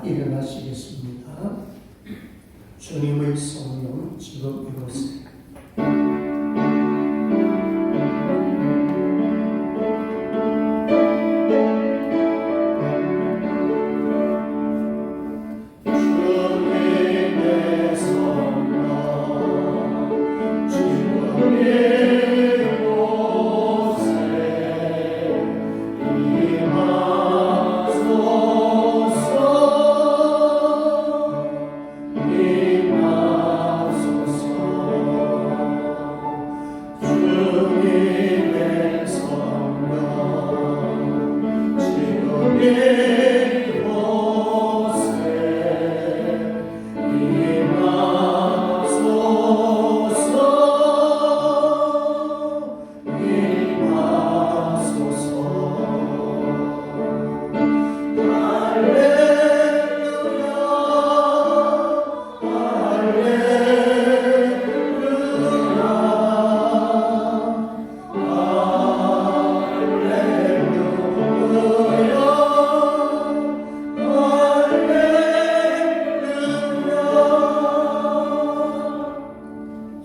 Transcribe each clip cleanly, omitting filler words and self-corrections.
일어나시겠습니다. 주님의 성령 지금 이곳에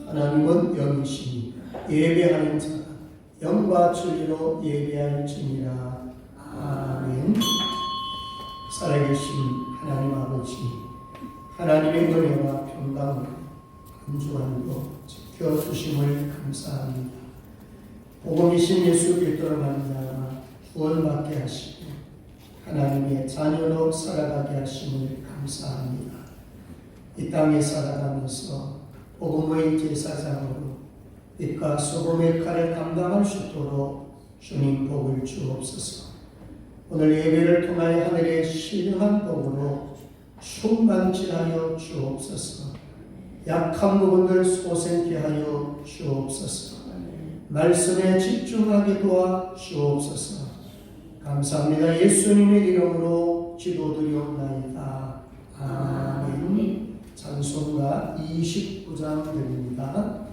하나님은 영이시니 예배하는 자가 영과 진리로 예배할지니라. 아멘. 살아계신 하나님 아버지, 하나님의 은혜와 평강을 한 주간도 지켜주심을 감사합니다. 복음이신 예수 그리스도로 말미암아 구원받게 하시고 하나님의 자녀로 살아가게 하심을 감사합니다. 이 땅에 살아가면서 복음의 제사장으로 빛과 소금의 칼을 감당할 수 있도록 주님 복을 주옵소서. 오늘 예배를 통하여 하늘의 신령한 복으로 충만케하여 주옵소서. 약한 부분들 솟게 하여 주옵소서. 말씀에 집중하게 도와 주옵소서. 감사합니다. 예수님의 이름으로 기도드리옵나이다. 아멘. 찬송가 29장 드립니다.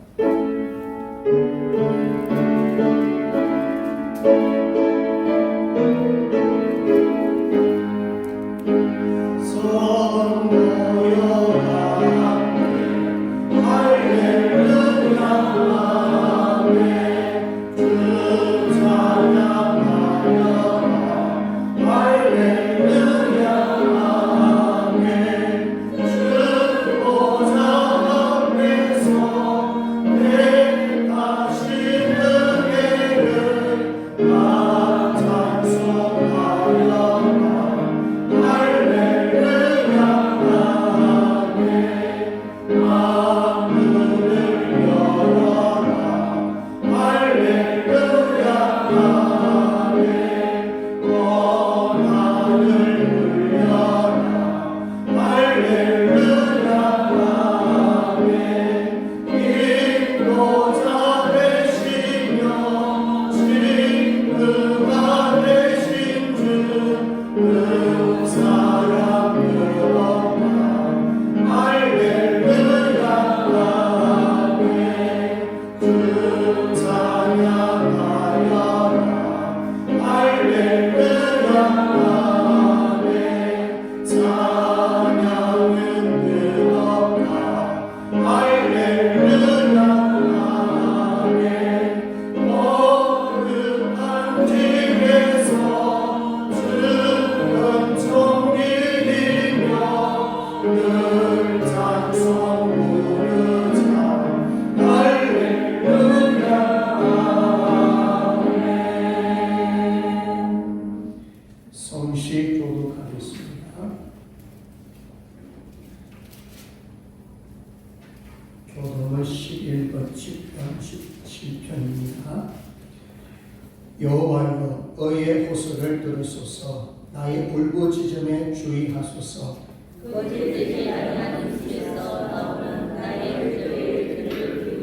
성식 교독하겠습니다. 교독은 11번 17편입니다. 여호와여, 의의 호소를 들으소서. 나의 울부짖음에 주의하소서. 거짓되지 아니하는 주에서 나오는 나의 기도에 귀를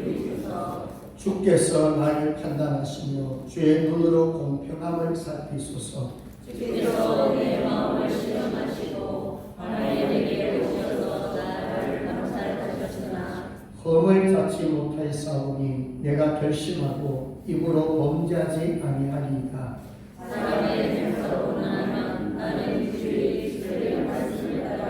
기울이소서. 주께서 나를 판단하시며 주의 눈으로 공평함을 살피소서. 주께서 내 마음을 시험하시고 하나님에게 오셔서 나를 감찰하셨으나 험을 잡지 못하였사오니 내가 결심하고 입으로 범죄하지 아니하리이다. 사람의 행사로 나면 나는 주의 말씀을 따라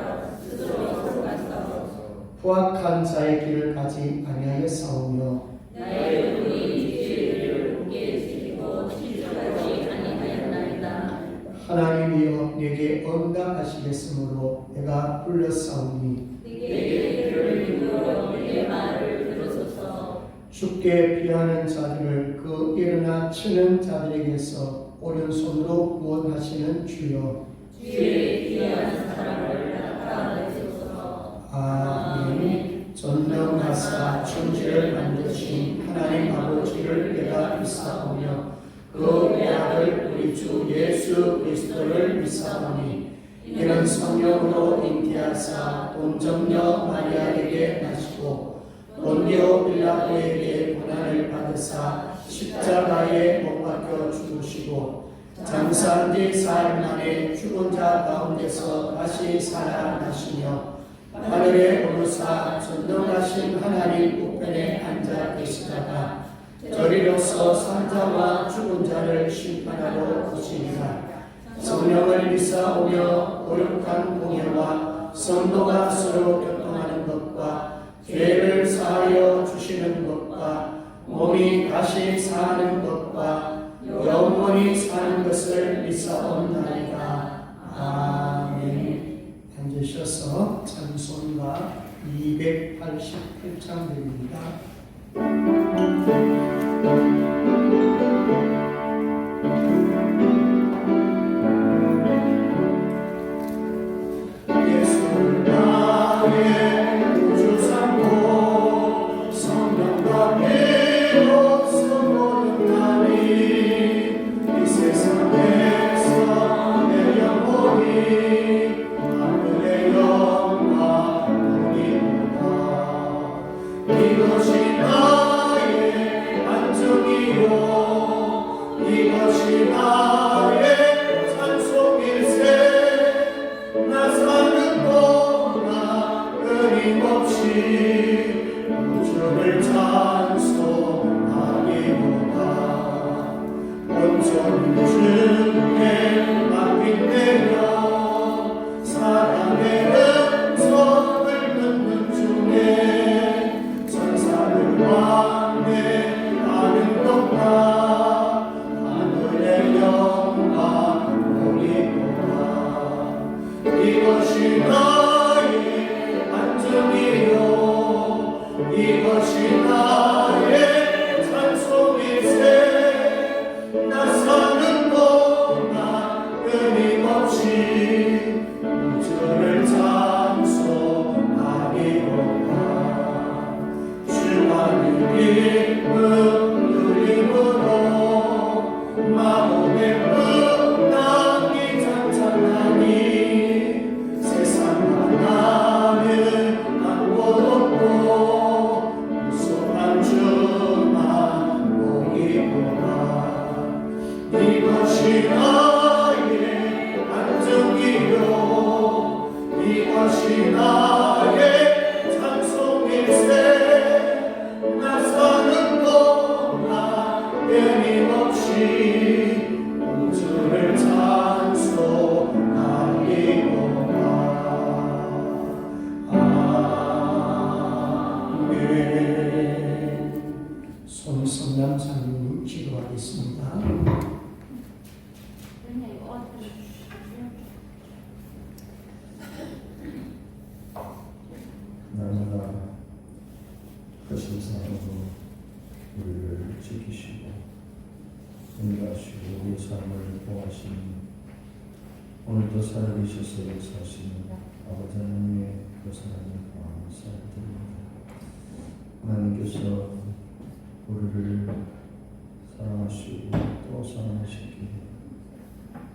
포악한 자의 길을 가지 아니하였사오며 나의 눈이 죄를 보게 지키고 실족하지 아니하였나이다. 하나님이여 내게 응답하시겠으므로 내가 불렀사오니 내게 귀를 기울여 내 말을 들으소서. 주께 피하는 자들을 그 일어나 치는 자들에게서 오른손으로 구원하시는 주여 주의 귀한 사랑을 나타내소서. 아멘. 전능하사 천지를 만드신 하나님 아버지를 내가 믿사오며 그 외아들 우리 주 예수 그리스도를 믿사오니 이는 성령으로 잉태하사 동정녀 마리아에게 나시고 본디오 빌라도에게 고난을 받으사 십자가에 못 박혀 죽으시고 장사한 지 사흘 만에 죽은 자 가운데서 다시 살아나시며 하늘에 오르사 전능하신 하나님 우편에 앉아 계시다가 저리로서 산자와 죽은 자를 심판하러 오시리라. 성령을 믿사오며 거룩한 공예와 성도가 서로 교통하는 것과 죄를 사하여 주시는 것과 몸이 다시 사는 것과 영원히 사는 것을 믿사옵나이다. 아멘. 앉으셔서 찬송가 288장입니다. 손성남 장로님 기도하겠습니다. 날마다 크신 사랑으로 우리를 지키시고 인도하시고 우리 삶을 보호하시는 오늘도 살아계셔서 역사하시는 아버지 하나님의 그 사랑을 감사드립니다. 하나님께서 우리를 사랑하시고 또 사랑하시기에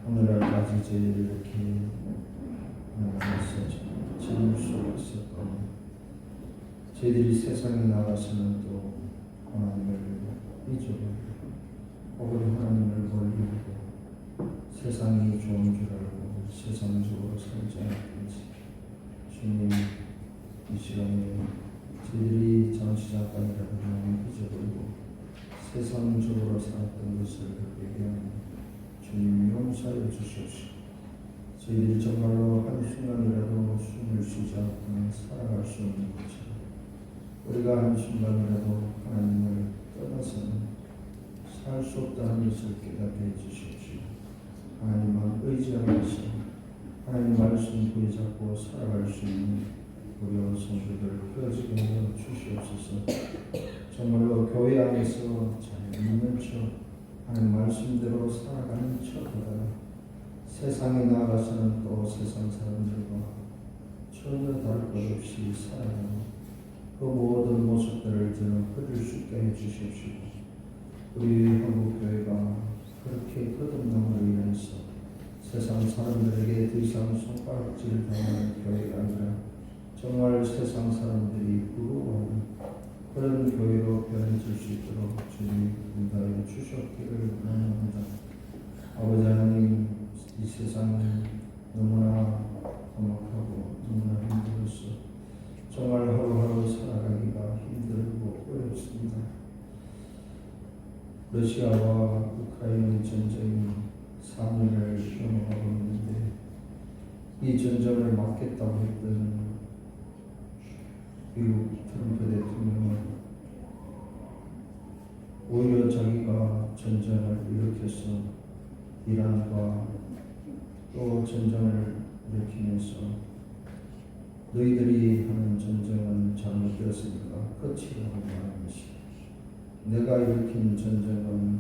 오늘날까지 저희를 이렇게 하나님께서 지킬 수 있었던 저희들이 세상에 나가서는 또 하나님을 잊어버리고 오히려 하나님을 버리고 세상이 좋은 줄 알고 세상적으로 살지 않겠지. 주님, 이 시간에 저희들이 잠시 잠깐이라도 하나님을 잊어버리고 세상적으로 살았던 것을 회개하며 주님 용서해 주시옵시고 저희들이 정말로 한순간이라도 숨을 쉬지 않고 살아갈 수 있는 것을 것을 깨닫게 해주십시오. 하나님만 의지하면서 하나님 말씀 부여잡고 살아갈 수 있는 우리 성도들 되어지게 하여 주시옵소서. 정말로 교회 안에서 잘 믿는 척 하나님 말씀대로 살아가는 척보다 세상에 나가서는 또 세상 사람들과 전혀 다를 것 없이 살아가는 그 모든 모습들을 저는 흐릴 수 있게 해주십시오. 우리 한국교회가 그렇게 거듭남으로 인해서 세상 사람들에게 더 이상 손가락질 당하는 교회가 아니라 정말 세상 사람들이 부러워하는 그런 교회로 변해질 수 있도록 주님 인도하여 주셨기를 원합니다. 아버지 하나님, 이 세상은 너무나 험악하고 너무나 힘들어서 정말 하루하루 살아가기가 힘들고 어렵습니다. 러시아와 우크라이나 전쟁이 3년을 넘어가고 있는데 이 전쟁을 막겠다고 했던 미국 트럼프 대통령은 오히려 자기가 전쟁을 일으켜서 이란과 또 전쟁을 일으키면서 너희들이 하는 전쟁은 잘못되었으니까 끝이라고 말하는 것이 내가 일으킨 전쟁은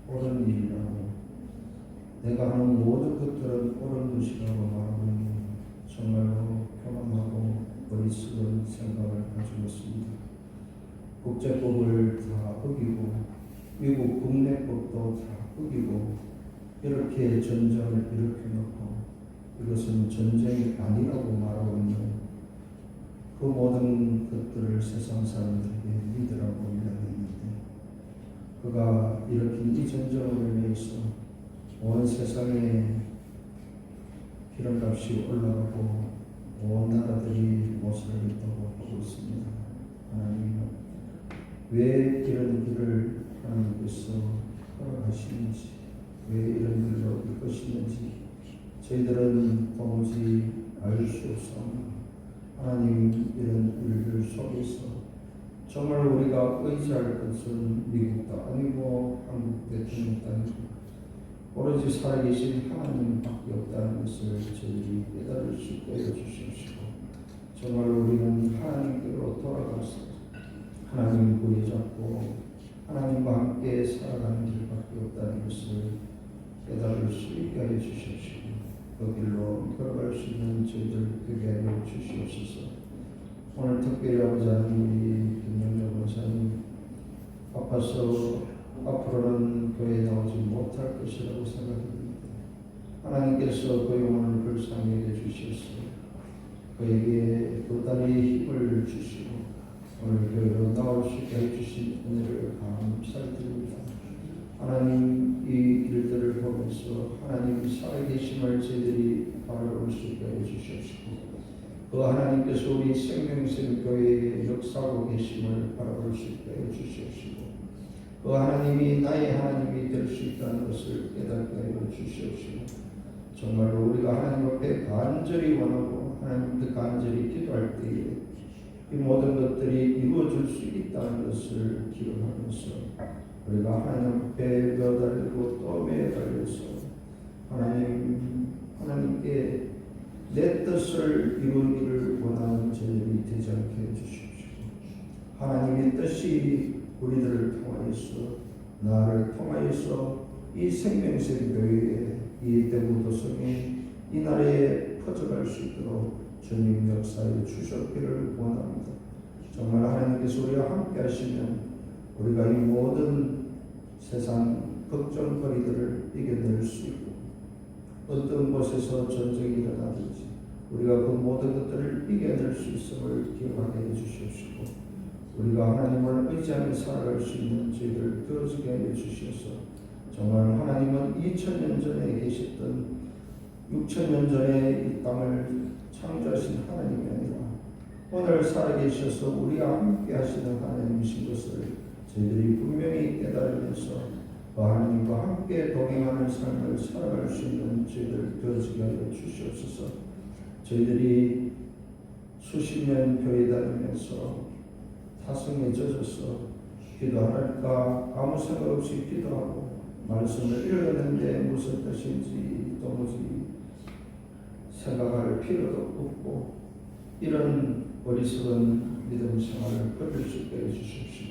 옳은 일이라고 내가 하는 모든 것들은 옳은 것이라고 말하는 정말로 교만하고 어리석은 생각을 가지고 있습니다. 국제법을 다 어기고 미국 국내법도 다 어기고 이렇게 전쟁을 일으켜놓고 이것은 전쟁이 아니라고 말하고 있는 그 모든 것들을 세상 사람들에게 믿으라고 이야기했는데 그가 일으킨 이 전쟁을 위해서 온 세상에 기름값이 올라가고 온 나라들이 못을 했다고 보고 있습니다. 하나님은 왜 이런 길을 하나님께서 허락하시는지 왜 이런 길로 이끄시는지 저희들은 도무지 알 수 없사오니 하나님 이런 일들 속에서 정말 우리가 의지할 것은 미국도 아니고 한국 대통령도 아니고 오로지 살아계신 하나님밖에 없다는 것을 저희들이 깨달을 수 있게 해주십시오. 정말 우리는 하나님께로 돌아가서 하나님 부여잡고 하나님과 함께 살아가는 길밖에 없다는 것을 깨달을 수 있게 해주십시오. 그 길로 걸어갈 수 있는 저희들 되게 하여 주시옵소서. 오늘 특별히 아버지 하나님 김영조 권사님 아파서 앞으로는 교회에 나오지 못할 것이라고 생각합니다. 하나님께서 그 영혼을 불쌍히 여겨주셔서 그에게 또 다리 힘을 주시고 오늘 교회로 나올 수 있게 해주신 은혜를 감사드립니다. 하나님 이 일들을 보면서 하나님 살아계심을 저희들이 바라볼 수 있게 해주시옵시고 그 하나님께서 우리 생명샘 교회에 역사하고 계심을 바라볼 수 있게 해주시옵시고 그 하나님이 나의 하나님이 될 수 있다는 것을 깨닫게 하여 주시옵시고 정말로 우리가 하나님 앞에 간절히 원하고 하나님 앞에 간절히 기도할 때에 이 모든 것들이 이루어질 수 있다는 것을 기억하면서 우리가 하나님 앞에 매달리고 또 매달려서 하나님께 내 뜻을 이루기를 원하는 저희들이 되지 않게 해주십시오. 하나님의 뜻이 우리들을 통하여서 나를 통하여서 이 생명샘 교회에 이 대구도성에 이 나라에 퍼져갈 수 있도록 주님 역사에 주셨기를 원합니다. 정말 하나님께서 우리와 함께 하시면 우리가 이 모든 세상 걱정거리들을 이겨낼 수 있고 어떤 곳에서 전쟁이 일어나든지 우리가 그 모든 것들을 이겨낼 수 있음을 기억하게 해주시옵시고 우리가 하나님을 의지하며 살아갈 수 있는 저희들 되어지게 하여 주셔서 정말 하나님은 2000년 전에 계셨던 6000년 전에 이 땅을 창조하신 하나님이 아니라 오늘 살아계셔서 우리와 함께 하시는 하나님이신 것을 저희들이 분명히 깨달으면서 그 하나님과 함께 동행하는 삶을 살아갈 수 있는 저희들 되어지게 하여 주시옵소서. 저희들이 수십 년 교회 다니면서 타성에 젖어서 기도하니까 아무 생각 없이 기도하고 말씀을 읽었는데 무슨 뜻인지 도무지 생각할 필요도 없고 이런 어리석은 믿음 생활을 버릴 수 있게 해주십시오.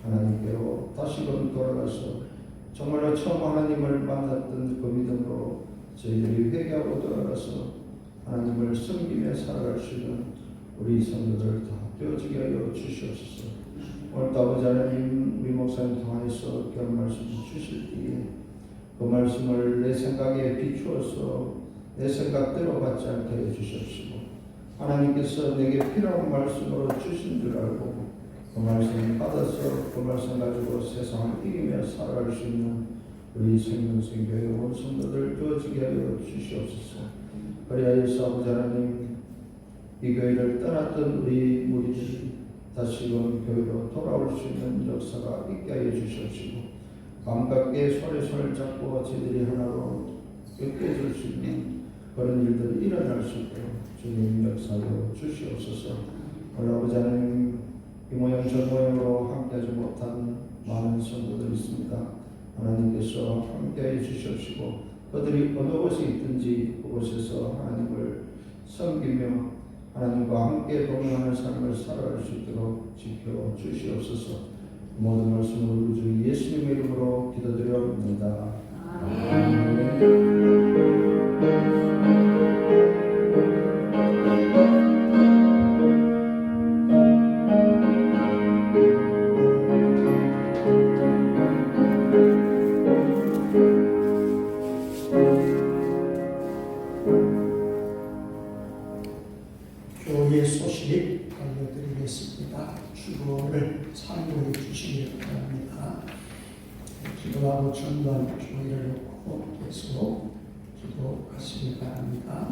하나님께로 다시금 돌아가서 정말로 처음 하나님을 만났던 그 믿음으로 저희들이 회개하고 돌아가서 하나님을 섬기며 살아갈 수 있는 우리 성도들 다 되어지게 하여 주시옵소서. 오늘도 아버지 하나님 우리 목사님 통해서 귀한 말씀 주실 때에 그 말씀을 내 생각에 비추어서 내 생각대로 받지 않게 해주시옵시고 하나님께서 내게 필요한 말씀으로 주신 줄 알고 그 말씀을 받아서 그 말씀 가지고 세상을 이기며 살아갈 수 있는 우리 생명생교회 온 성도들 되어지게 하여 주시옵소서. 그리하여서 아버지 하나님 이 교회를 떠났던 우리 무리들이 다시금 교회로 돌아올 수 있는 역사가 있게 하여 주시옵시고 감각에 손에 손을 잡고 저희들이 하나로 엮여질 수 있는 그런 일들이 일어날 수 있도록 주님 역사하여 주시옵소서. 오늘 아버지 하나님 이 모양 저 모양으로 함께하지 못한 많은 성도들이 있습니다. 하나님께서 함께해 주시옵시고 그들이 어느 곳에 있든지 그곳에서 하나님을 섬기며 하나님과 함께 동행하는 삶을 살아갈 수 있도록 지켜 주시옵소서. 모든 말씀을 우리 주 예수님의 이름으로 기도드려옵니다. 아멘. 교회 소식 알려드리겠습니다. 주보를 참고해 주시기 바랍니다. 기도하고 전도한 교회를 놓고 계속 기도하시기 바랍니다.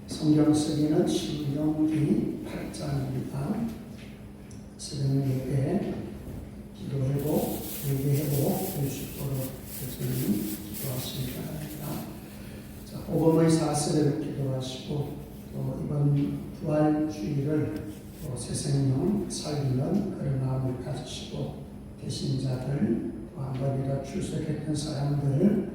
성경 쓰기는 신명기 8장입니다. 새벽 예배 기도하고 예배하고 될 수 있도록 여러분 기도하시기 바랍니다. 자, 복음의 사슬을 기도하시고 또 이번 부활주의를 또 새 생명 살리는 그런 마음을 가지시고 계신 자들 또 한 번이라 출석했던 사람들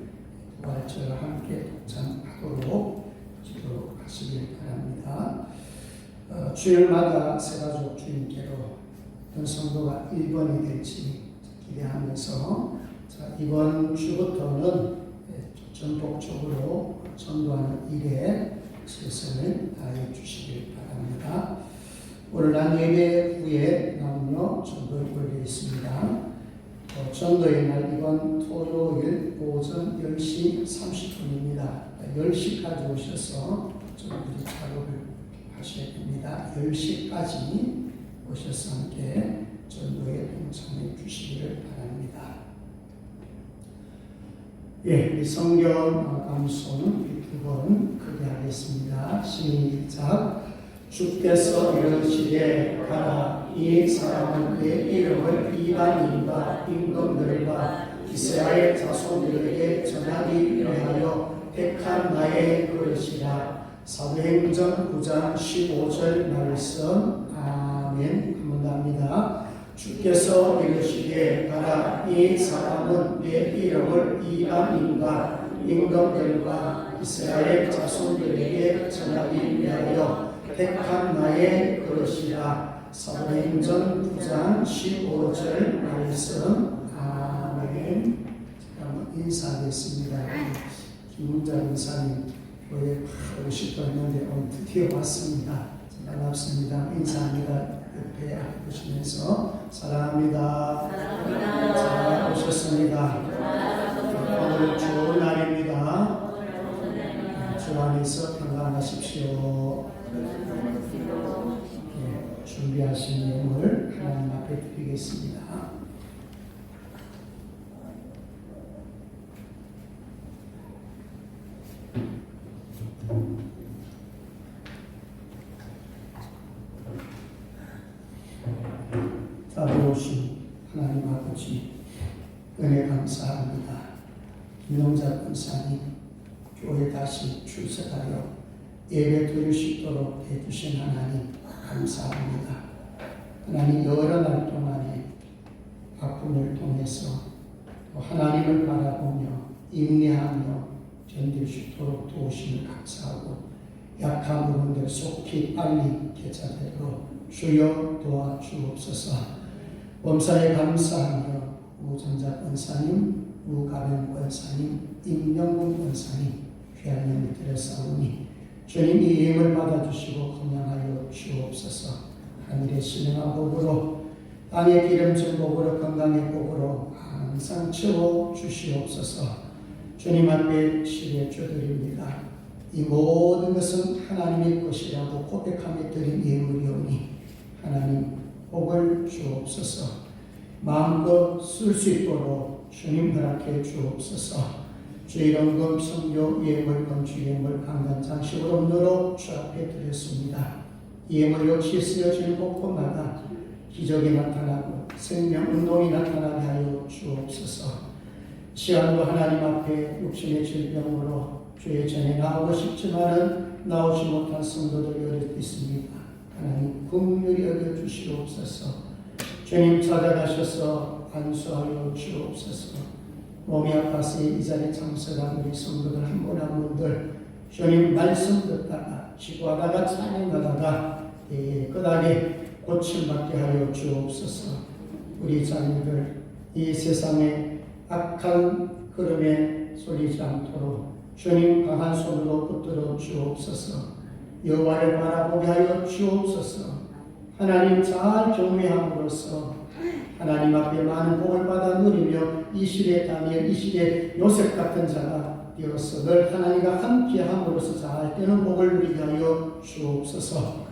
부활절을 함께 동참하도록 기도하시길 바랍니다. 주일마다 새가족 주님께로 어떤 성도가 1번이 될지 기대하면서 자, 이번 주부터는 전폭적으로 전도하는 일에 최선을 다해 주시길 바랍니다. 오늘 난 예배 후에 나오며 전도에 올려 있습니다. 전도의 날 이번 토요일 오전 10시 30분입니다. 10시까지 오셔서 전도의 작업을 하셔야 됩니다. 10시까지 오셔서 함께 전도에 동참해 주시기를 바랍니다. 예, 이 성경 암송은 두 번 크게 하겠습니다. 시작. 주께서 이르시되 가라. 이 사람은 내 이름을 이방인과 임금들과 이스라엘 자손들에게 전하기 위하여 택한 나의 그릇이라. 사도행전 9장 15절 말씀. 아멘. 한 번 더 합니다. 주께서 이르시되 가라. 이 사람은 내 이름을 이방인과 임금들과 이스라엘 자손들에게 전하기 위하여 택한 나의 그릇이라. 사도행전 9장 15절 말씀. 아멘. 한번 인사하겠습니다. 김문자 인사님 교회 오실 뻔했는데 오늘 드디어 왔습니다. 반갑습니다. 인사합니다. 옆에 보시면서 사랑합니다. 잘 오셨습니다. 오늘 좋은 날입니다. 주 안에서 평안하십시오. 준비하신 예물 하나님 앞에 드리겠습니다. 자비로우신 하나님 아버지 은혜 감사합니다. 김용자 권사님 교회 다시 출석하여 예배 드릴 수 있도록 해주신 하나님 감사합니다. 하나님 여러 날 동안에 아픔을 통해서 또 하나님을 바라보며 인내하며 견딜 수 있도록 도우심을 감사하고 약한 부분들 속히 빨리 되찾도록 주여 도와주옵소서. 범사에 감사하며 우정자 권사님, 우가명 권사님, 임명훈 권사님 귀한 영을 드렸사오니 주님 이 예물 받아주시고 건강하여 주옵소서. 하늘의 신령한 복으로 땅의 기름진 복으로 건강의 복으로 항상 채워 주시옵소서. 주님 앞에 시대 주드립니다. 이 모든 것은 하나님의 것이라고 고백하며 드린 예물이오니 하나님 복을 주옵소서. 마음껏 쓸 수 있도록 주님 허락해 주옵소서. 주의 이름금 성교 예물 건축 예물 강단 장식으로 너로 주 앞에 드렸습니다. 이 예물 역시 쓰여진 곳곳마다 기적이 나타나고 생명 운동이 나타나게 하여 주옵소서. 시간도 하나님 앞에 육신의 질병으로 주의 전에 나오고 싶지만은 나오지 못한 성도들 여럿 있습니다. 하나님 긍휼히 여겨 주시옵소서. 주님 찾아가셔서 안수하여 주옵소서. 몸이 아파서 이 자리에 참석한 우리 성도들 한 분 한 분들 주님 말씀 듣다가 기도하다가 찬양하다가 끝나게 고침받게 하여 주옵소서. 우리 자녀들 이 세상에 악한 흐름에 쏠리지 않도록 주님 강한 손으로 붙들어 주옵소서. 여호와를 바라보게 하여 주옵소서. 하나님 잘 경외함으로써 하나님 앞에 많은 복을 받아 누리며 이 시대 다니엘, 이 시대 요셉 같은 자가 되어서 늘 하나님과 함께함으로써 잘 되는 복을 누리게 하여 주옵소서.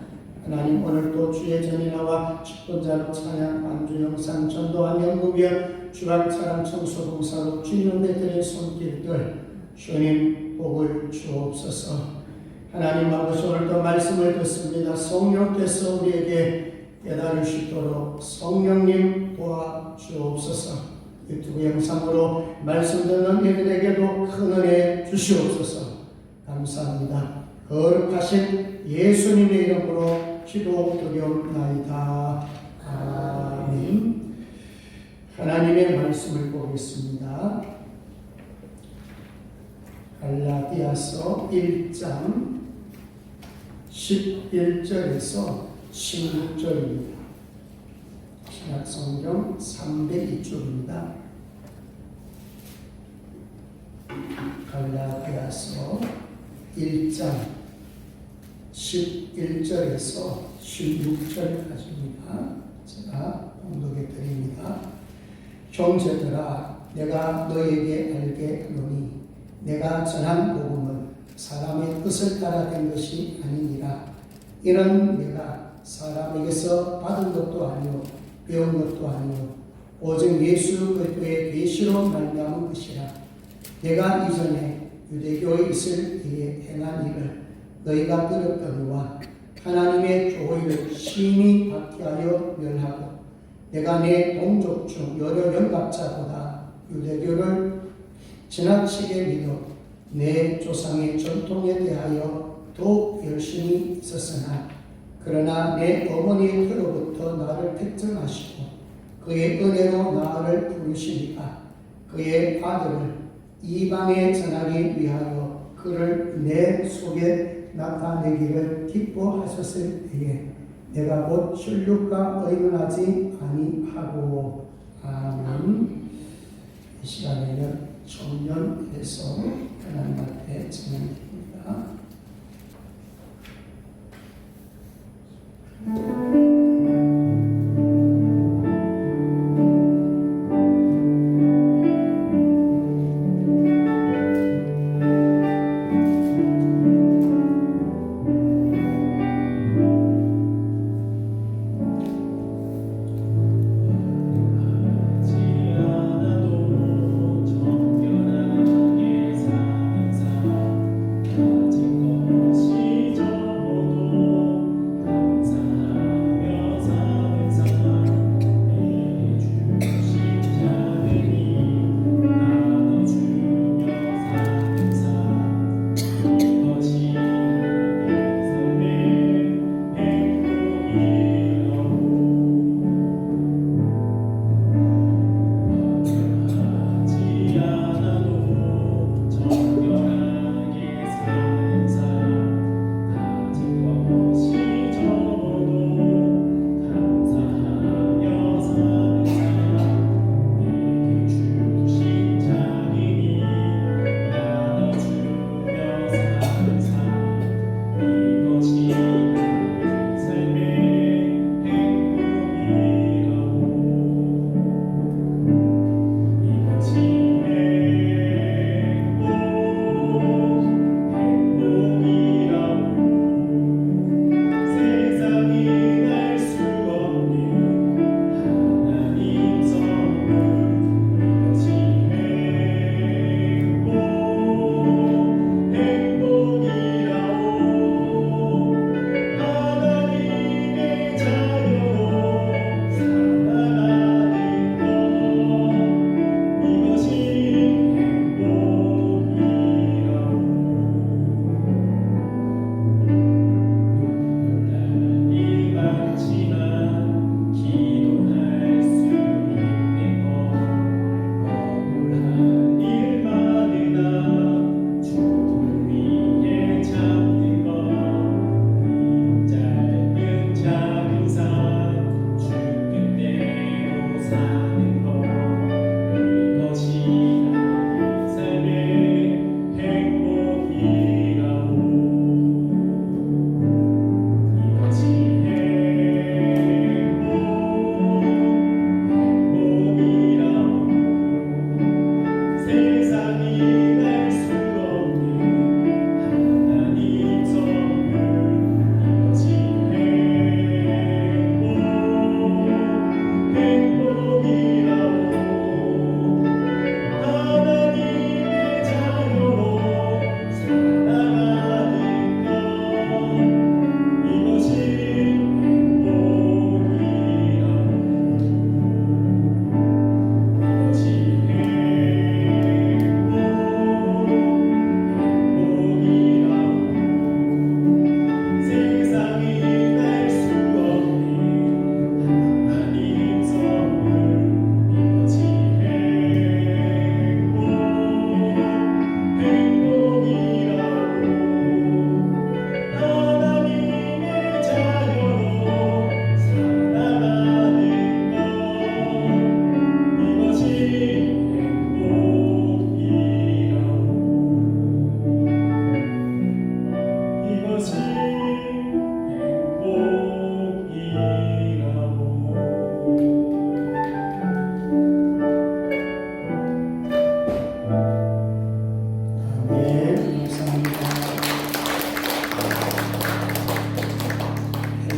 하나님 오늘도 주의 전에 나와 직분자로 찬양, 안주 영상, 전도한 연구위원, 주간 차량 청소 봉사로 주님 앞에 드린 손길들 주님 복을 주옵소서. 하나님 아버지 오늘도 말씀을 듣습니다. 성령께서 우리에게 깨달을 수 있도록 성령님 도와주옵소서. 유튜브 영상으로 말씀 듣는 이들에게도 큰 은혜 주시옵소서. 감사합니다. 거룩하신 예수님의 이름으로 기도드리옵나이다. 아멘. 하나님의 말씀을 보겠습니다. 갈라디아서 1장 11절에서 16절입니다. 신약성경 302쪽입니다. 갈라디아서 1장 11절에서 16절까지입니다. 제가 봉독해 드립니다. 형제들아 내가 너에게 알게 하노니 내가 전한 복음은 사람의 뜻을 따라 된 것이 아니니라. 이는 내가 사람에게서 받은 것도 아니요 배운 것도 아니요 오직 예수 그리스도의 계시로 말미암은 것이라. 내가 이전에 유대교에 있을 때에 행한 일을 너희가 들었거니와 하나님의 교회를 심히 박해하여 멸하고 내가 내 동족 중 여러 영갑자보다 유대교를 지나치게 믿어 내 조상의 전통에 대하여 더욱 열심히 있었으나 그러나 내 어머니로부터 나를 택정하시고 그의 은혜로 나를 부르시니까 그의 아들을 이방에 전하기 위하여 그를 내 속에 나타내기를 기뻐하셨을 때에 내가 곧 혈육과 의논하지 아니하고. 아멘. 이 시간에는 청년에서 하나님 앞에 진행됩니다.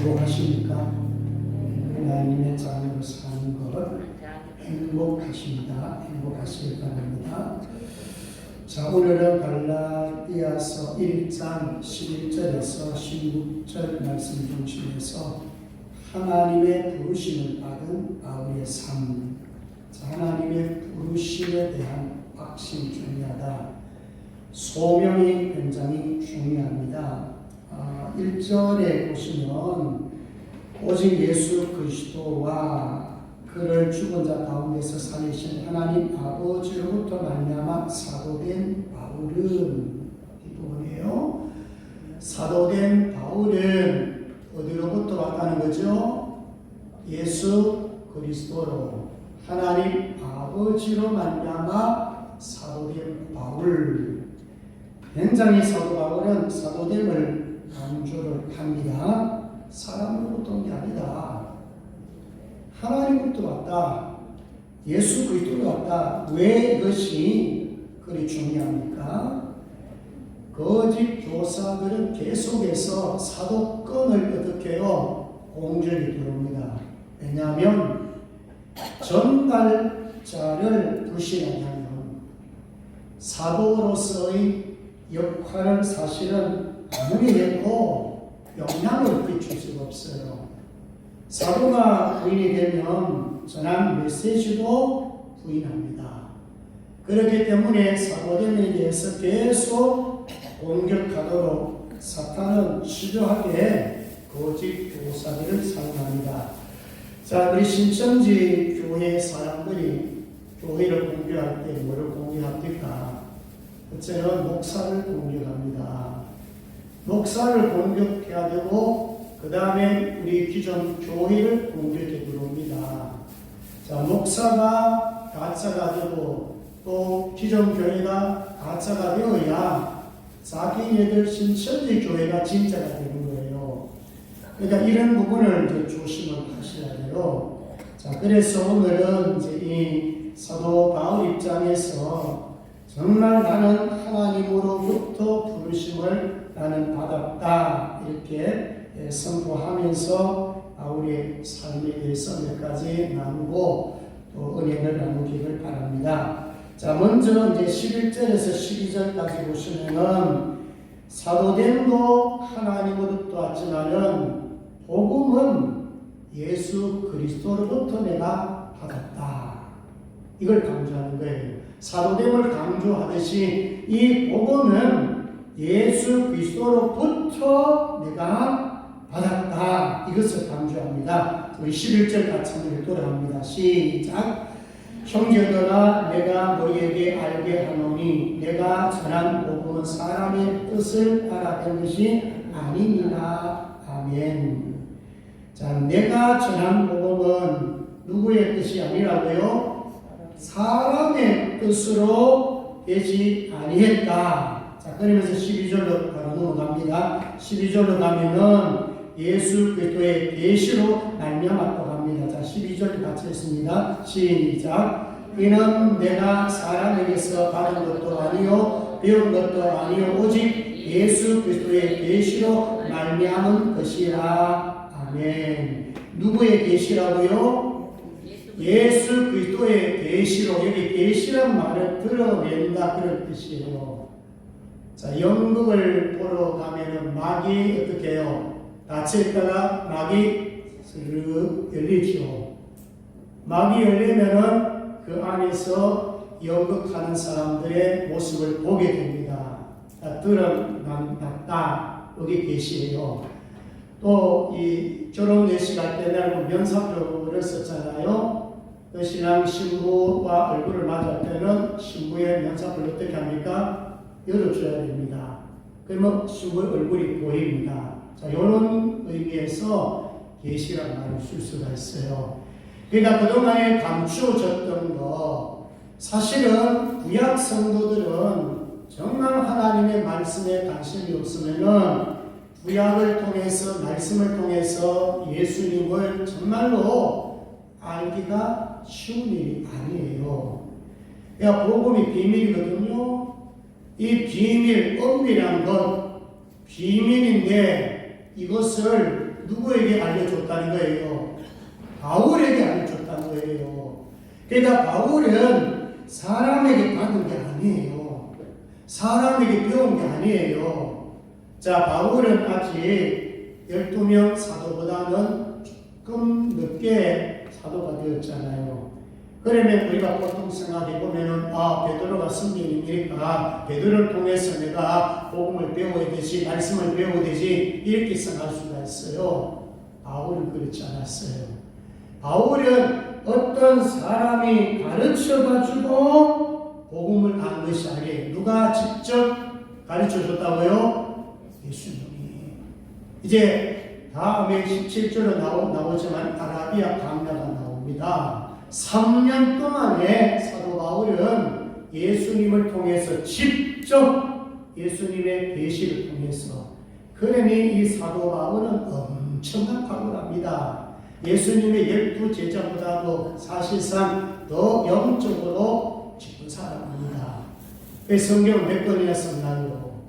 행복하십니까? 하나님의 자녀로 사는 것 행복하십니다. 행복하시길 바랍니다. 자, 오늘은 갈라디아서 1장 11절에서 16절 말씀 중심에서 하나님의 부르심을 받은 바울의 삶, 자, 하나님의 부르심에 대한 확신 중요하다. 소명이 굉장히 중요합니다. 1절에 보시면 오직 예수 그리스도와 그를 죽은 자 가운데서 살리신 하나님 아버지로부터 말미암아 사도된 바울은, 이 부분이에요. 사도된 바울은 어디로부터 왔다는 거죠? 예수 그리스도로 하나님 아버지로 말미암아 사도된 바울. 굉장히 사도 바울은 사도됨을 강조를 합니다. 사람으로부터 온 게 아니다. 하나님으로부터 왔다. 예수 그리스도로 왔다. 왜 이것이 그리 중요합니까? 거짓 교사들은 계속해서 사도권을 어떻게 해요? 공격이 들어옵니다. 왜냐하면 전달자를 불신하냐면 사도로서의 역할은 사실은 아무리 해도 영향을 끼칠 수가 없어요. 사도가 부인이 되면 전한 메시지도 부인합니다. 그렇기 때문에 사도됨에 대해서 계속 공격하도록 사탄은 치료하게 거짓 교사들을 사용합니다. 자, 우리 신천지 교회 사람들이 교회를 공격할 때 뭐를 공격합니까? 첫째는 목사를 공격합니다. 목사를 공격해야 되고 그 다음에 우리 기존 교회를 공격해 들어옵니다. 자, 목사가 가짜가 되고 또 기존 교회가 가짜가 되어야 자기네들 신천지 교회가 진짜가 되는 거예요. 그러니까 이런 부분을 이제 조심을 하셔야 돼요. 자, 그래서 오늘은 이제 이 사도 바울 입장에서 정말 나는 하나님으로부터 부르심을 나는 받았다 이렇게 선포하면서 바울의 삶에 대해서 몇 가지 나누고 또 은혜를 나누기를 바랍니다. 자, 먼저 이제 11절에서 12절까지 보시면은 사도됨도 하나님으로부터 왔지만은 복음은 예수 그리스도로부터 내가 받았다. 이걸 강조하는 거예요. 사도됨을 강조하듯이 이 복음은 예수 그리스도로부터 내가 받았다. 이것을 강조합니다. 우리 11절 같이 한번 돌아갑니다. 시작. 형제들아 내가 너희에게 알게 하노니 내가 전한 복음은 사람의 뜻을 알아낸 것이 아니니라. 아멘. 자, 내가 전한 복음은 누구의 뜻이 아니라고요? 사람의 뜻으로 되지 아니했다. 자, 그러면서 12절로 바로 넘어갑니다. 12절로 가면은 예수 그리스도의 계시로 말미암았다고 합니다. 자, 12절 같이 했습니다. 시작. 이는 내가 사람에게서 받은 것도 아니요 배운 것도 아니요 오직 예수 그리스도의 계시로 말미암은 것이라. 아멘. 누구의 계시라고요? 예수 그리스도의 계시로. 여기 계시란 말을 드러낸다 그런 뜻이에요. 자, 연극을 보러 가면은 막이 어떻게 해요? 닫혀있다가 막이 스르륵 열리죠. 막이 열리면은 그 안에서 연극하는 사람들의 모습을 보게 됩니다. 드러났다. 여기 계시예요. 또 이 결혼 예식할 때 날 면사표를 썼잖아요. 그 신랑 신부와 얼굴을 맞을 때는 신부의 면사표를 어떻게 합니까? 열어줘야 됩니다. 그러면 신부의 얼굴이 보입니다. 자, 이런 의미에서 계시란 말을 쓸 수가 있어요. 그러니까 그동안에 감추어졌던 거, 사실은 구약 성도들은 정말 하나님의 말씀에 관심이 없으면은 구약을 통해서, 말씀을 통해서 예수님을 정말로 알기가 쉬운 일이 아니에요. 그러니까 복음이 비밀이거든요. 이 비밀, 엄밀한 것, 비밀인데 이것을 누구에게 알려줬다는 거예요? 바울에게 알려줬다는 거예요. 그러니까 바울은 사람에게 받은 게 아니에요. 사람에게 배운 게 아니에요. 자, 바울은 아직 12명 사도보다는 조금 늦게 사도가 되었잖아요. 그러면 우리가 보통 생각해 보면은 베드로가 성경이니까 베드로를 통해서 내가 복음을 배워야 되지, 말씀을 배워야 되지, 이렇게 생각할 수가 있어요. 바울은 그렇지 않았어요. 바울은 어떤 사람이 가르쳐가지고 복음을 안 것이 아니에요. 누가 직접 가르쳐줬다고요? 예수님이. 이제 다음에 17절로 나오지만 아라비아 강야가 나옵니다. 3년 동안에 사도 바울은 예수님을 통해서 직접 예수님의 계시를 통해서, 그러니 이 사도 바울은 엄청난 각오를 합니다. 예수님의 12제자보다도 사실상 더 영적으로 깊은 사람입니다. 성경은 몇 번이나 썼나요?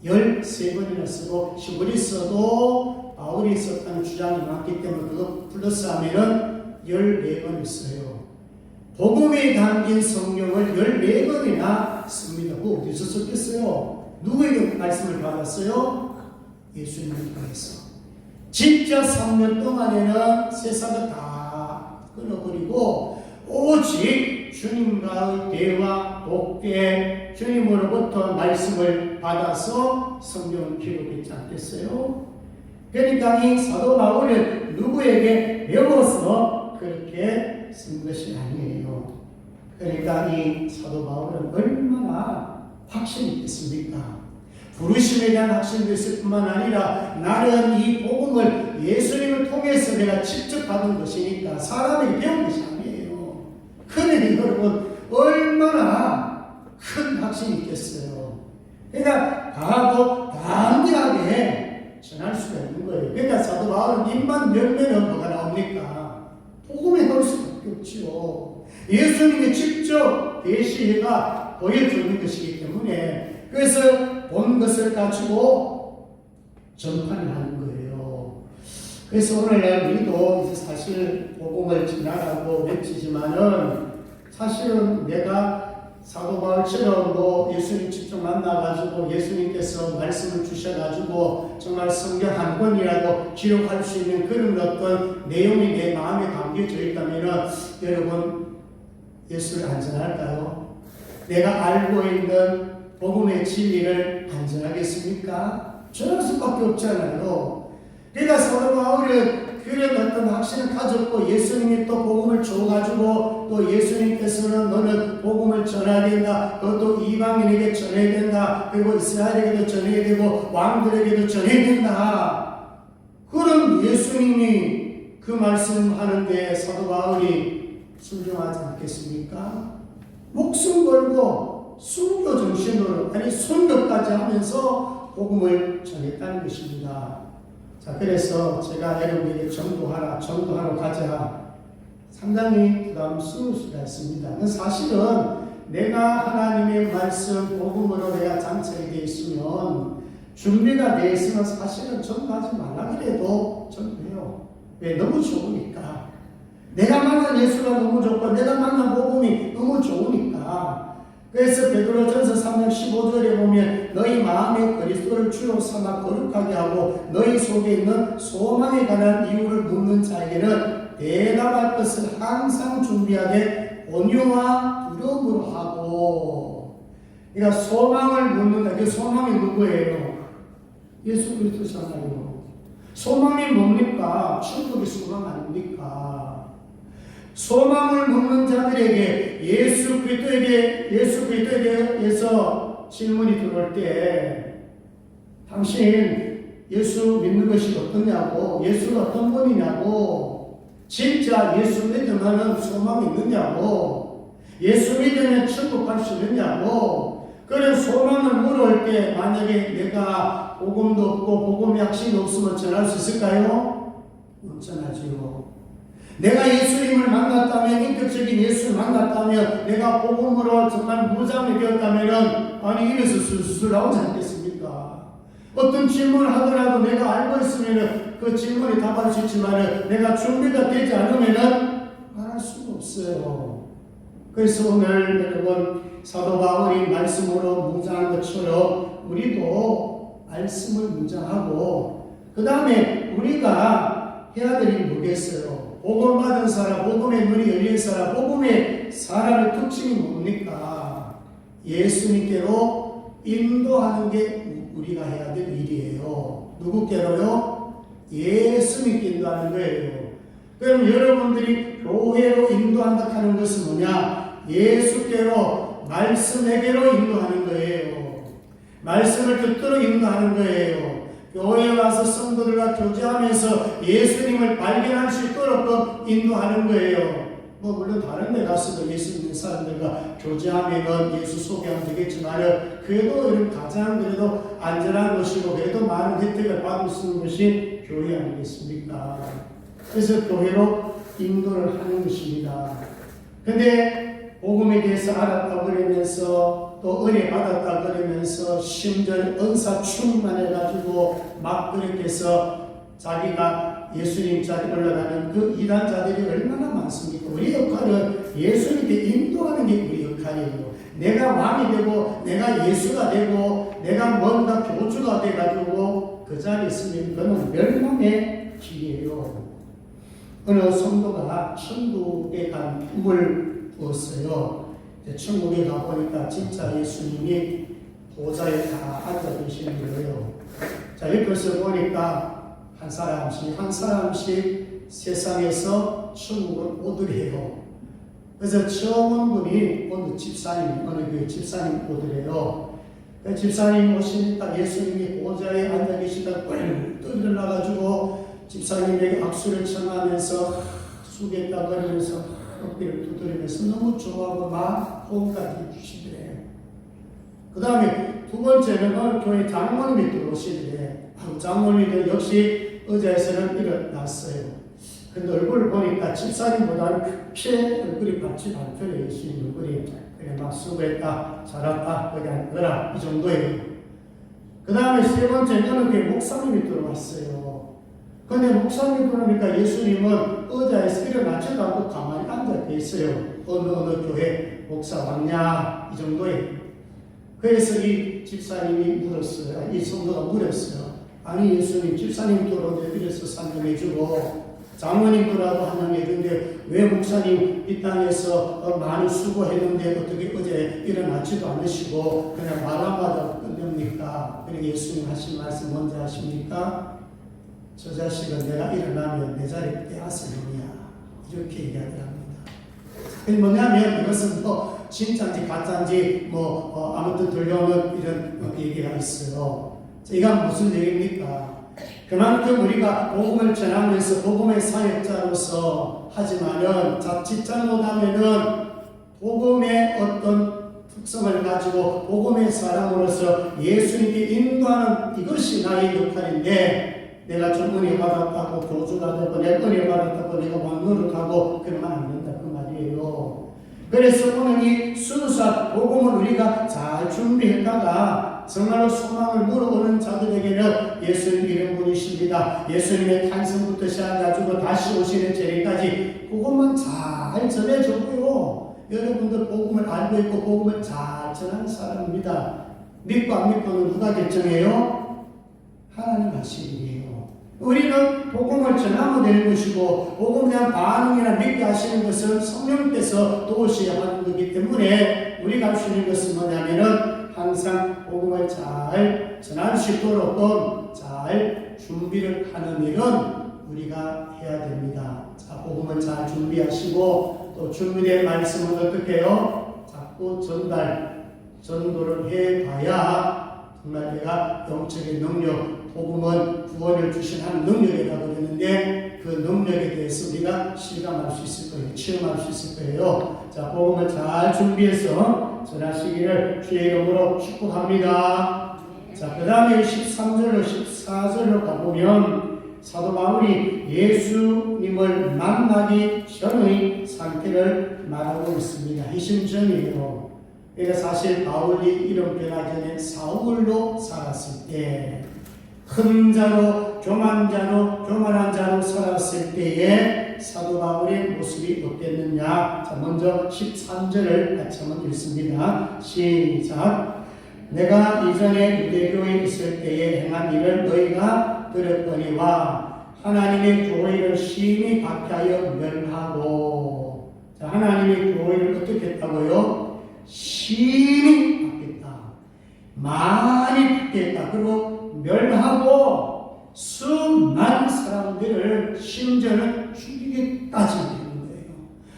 13번이나 쓰고 히브리서도 바울이 썼다는 주장이 많기 때문에 그거 플러스 하면은 14번 있어요. 복음에 담긴 성경을 14번이나 씁니다. 그거 어디서 썼겠어요? 누구에게 말씀을 받았어요? 예수님을 통해서. 진짜 3년 동안에는 세상을 다 끊어버리고 오직 주님과의 대화, 독해, 주님으로부터 말씀을 받아서 성경을 기록했지 않겠어요? 그러니까 이 사도 바울은 누구에게 배워서 그렇게 쓴 것이 아니에요. 그러니까 이 사도 바울은 얼마나 확신이 있겠습니까? 부르심에 대한 확신도 있을 뿐만 아니라 나는 이 복음을 예수님을 통해서 내가 직접 받은 것이니까 사람에게 배운 것이 아니에요. 그러니 여러분 얼마나 큰 확신이 있겠어요. 그러니까 가고 담대하게 전할 수가 있는 거예요. 그러니까 사도 바울은 입만 열면은 뭐가 나옵니까? 복음에 넣을 수밖에 없지요. 예수님이 직접 계시가 보여주는 것이기 때문에, 그래서 본 것을 가지고 전파를 하는 거예요. 그래서 오늘 우리도 사실 복음을 전하라고 외치지만은 사실은 내가 사도 바울처럼 예수님 직접 만나가지고 예수님께서 말씀을 주셔가지고 정말 성경 한 권이라도 기록할 수 있는 그런 어떤 내용이 내 마음에 담겨져 있다면 여러분 예수를 안전할까요? 내가 알고 있는 복음의 진리를 안전하겠습니까? 저럴 수밖에 없잖아요. 그러니까 사도 바울은 그런 어떤 확신을 가졌고 예수님이 또 복음을 줘가지고 또 예수님께서는 너는 복음을 전해야 된다. 그것도 이방인에게 전해야 된다. 그리고 이스라엘에게도 전해야 되고 왕들에게도 전해야 된다. 그럼 예수님이 그 말씀하는데 사도 바울이 순종하지 않겠습니까? 목숨 걸고 순교 정신으로, 아니 순교까지 하면서 복음을 전했다는 것입니다. 자, 그래서 제가 여러분에게 전도하러 가자. 상당히 부담스러울 수가 있습니다. 사실은 내가 하나님의 말씀, 복음으로 내가 장착이 되어 있으면, 준비가 되어 있으면 사실은 전도하지 말라 그래도 전도해요. 왜? 너무 좋으니까. 내가 만난 예수가 너무 좋고, 내가 만난 복음이 너무 좋으니까. 그래서 베드로전서 3장 15절에 보면 너희 마음에 그리스도를 주로 삼아 거룩하게 하고 너희 속에 있는 소망에 관한 이유를 묻는 자에게는 대답할 것을 항상 준비하되 온유와 두려움으로 하고. 그러니까 소망을 묻는다. 그 소망이 누구예요? 예수 그리스도잖아요. 소망이 뭡니까? 천국의 소망 아닙니까? 소망을 묻는 자들에게 예수 그리스도에게서 질문이 들어올 때 당신 예수 믿는 것이 어떠냐고, 예수가 어떤 분이냐고, 진짜 예수 믿으면 소망이 있느냐고, 예수 믿으면 천국 갈 수 있느냐고, 그런 소망을 물을 때 만약에 내가 복음도 없고 복음의 확신이 없으면 전할 수 있을까요? 못 전하지요. 내가 예수님을 만났다면, 인격적인 예수를 만났다면, 내가 복음으로 정말 무장이 되었다면, 아니, 이래서 술술 나오지 않겠습니까? 어떤 질문을 하더라도 내가 알고 있으면 그 질문에 답할 수 있지만 내가 준비가 되지 않으면 말할 수가 없어요. 그래서 오늘 여러분 사도 바울이 말씀으로 묵상한 것처럼 우리도 말씀을 묵상하고 그 다음에 우리가 해야 될 일이 뭐겠어요? 복음 받은 사람, 복음의 문이 열린 사람, 복음의 사람의 특징이 뭡니까? 예수님께로 인도하는 게 우리가 해야 될 일이에요. 누구께로요? 예수님께 인도하는 거예요. 그럼 여러분들이 교회로 인도한다 하는 것은 뭐냐? 예수께로, 말씀에게로 인도하는 거예요. 말씀을 듣도록 인도하는 거예요. 교회에 와서 성도들과 교제하면서 예수님을 발견할 수 있도록 인도하는 거예요. 물론 다른 데 가서도 예수 믿는 사람들과 교제하면 예수 소개하면 되겠지만 그래도 이런 가장 그래도 안전한 것이고 그래도 많은 혜택을 받을 수 있는 것이 교회 아니겠습니까? 그래서 교회로 인도를 하는 것입니다. 근데 복음에 대해서 알았다 그러면서 또 은혜 받았다 그러면서 심지어 은사 충만해가지고 막 그렇게 해서 자기가 예수님 자리 올라가는 그 이단자들이 얼마나 많습니까? 우리 역할은 예수님께 인도하는 게 우리 역할이에요. 내가 왕이 되고 내가 예수가 되고 내가 뭔가 교주가 돼가지고 그 자리에 있으면 그는 멸망의 길이에요. 어느 성도가 천국에 간 꿈을 꾸었어요. 천국에 가보니까 진짜 예수님이 보좌에 다 앉아 계시는 거예요. 자, 옆에서 보니까 한 사람씩 세상에서 천국을 오더래요. 그래서 처음 온 분이 어느 집사님, 어느 교회 집사님 오더래요. 그 집사님 오시니까 예수님이 보좌에 앉아 계시다 꿀 떠들어나가지고 집사님에게 악수를 청하면서 숙였다 그러면서 어깨를 두드리면서 너무 좋아하고 막 호응까지 주시더래요. 그 다음에 두 번째는 교회 장모님이 들어오시더래. 장모님도 역시 의자에서는 일어났어요. 근데 얼굴을 보니까 집사님보다는 크게 얼굴이 같이 밝혀요. 예수님 얼굴이. 그래 막 수고했다, 잘했다, 그냥 그라 이 정도예요. 그 다음에 세 번째는 그 목사님이 들어왔어요. 근데 목사님이 들어오니까 예수님은 의자에서 일어나지도 않고 가만히 앉아 계세요. 어느 교회 목사 왔냐 이 정도예요. 그래서 이 집사님이 물었어요. 이 성도가 물었어요. 아니 예수님 집사님 들어오는데 이래서 상담해주고 장모님들하고 한명해주는데 왜 목사님 이 땅에서 많이 수고했는데 어떻게 어제 일어나지도 않으시고 그냥 말 한마디 끝냅니까? 그러니까 예수님 하신 말씀 뭔지 아십니까? 저 자식은 내가 일어나면 내 자리에 빼앗으느냐 이렇게 얘기하더랍니다. 그게 뭐냐면 이것은 뭐 진짜인지 가짜인지 아무튼 들려오는 이런 얘기가 있어요. 이건 무슨 얘기입니까? 그만큼 우리가 복음을 전하면서 복음의 사역자로서 하지만은 자칫 잘못하면은 복음의 어떤 특성을 가지고 복음의 사람으로서 예수님께 인도하는 이것이 나의 역할인데 내가 좀 은혜 받았다고 교주가 되고 내가 은혜 받았다고 내가 왕노릇하고 그러면 안 된다 그 말이에요. 그래서 오늘 이 순수한 복음을 우리가 잘 준비했다가 정말로 소망을 물어오는 자들에게는 예수님 이런 분이십니다. 예수님의 탄생부터 시작해가지고 다시 오시는 재림까지 그것만 잘 전해주고요. 여러분들 복음을 알고 있고 복음을 잘 전하는 사람입니다. 믿고 안 믿고는 누가 결정해요? 하나님 하시기예요. 우리는 복음을 전하면 되는 것이고 복음에 대한 반응이나 믿게 하시는 것은 성령께서 도우셔야 하는 것이기 때문에 우리가 할 수 있는 것은 뭐냐면은 항상 복음을 잘 전할 수 있도록 잘 준비를 하는 일은 우리가 해야 됩니다. 자, 복음을 잘 준비하시고 또 준비된 말씀은 어떻게 해요? 자꾸 전도를 해봐야 정말 내가 영적인 능력, 복음은 구원을 주신 한 능력이라고 그러는데 그 능력에 대해서 우리가 실감할 수 있을 거예요. 체험할 수 있을 거예요. 자, 복음을 잘 준비해서 전하시기를 주의 이름으로 축복합니다. 자, 그 다음에 13절로 14절로 가보면 사도 바울이 예수님을 만나기 전의 상태를 말하고 있습니다. 희심전이에요. 그러니까 사실 바울이 이름 변하기 전에 사울로 살았을 때 큰 자로 교만한 자로 살았을 때에 사도 바울의 모습이 어땠느냐. 자, 먼저 13절을 같이 한번 읽습니다. 시작. 내가 이전에 유대교에 있을 때에 행한 일을 너희가 들었거니와 하나님의 교회를 심히 박해하여 멸하고. 자, 하나님의 교회를 어떻게 했다고요? 심히 박했다. 많이 박했다. 그리고 멸하고 수많은 사람들을 심지어는 죽이기까지 하는 거예요.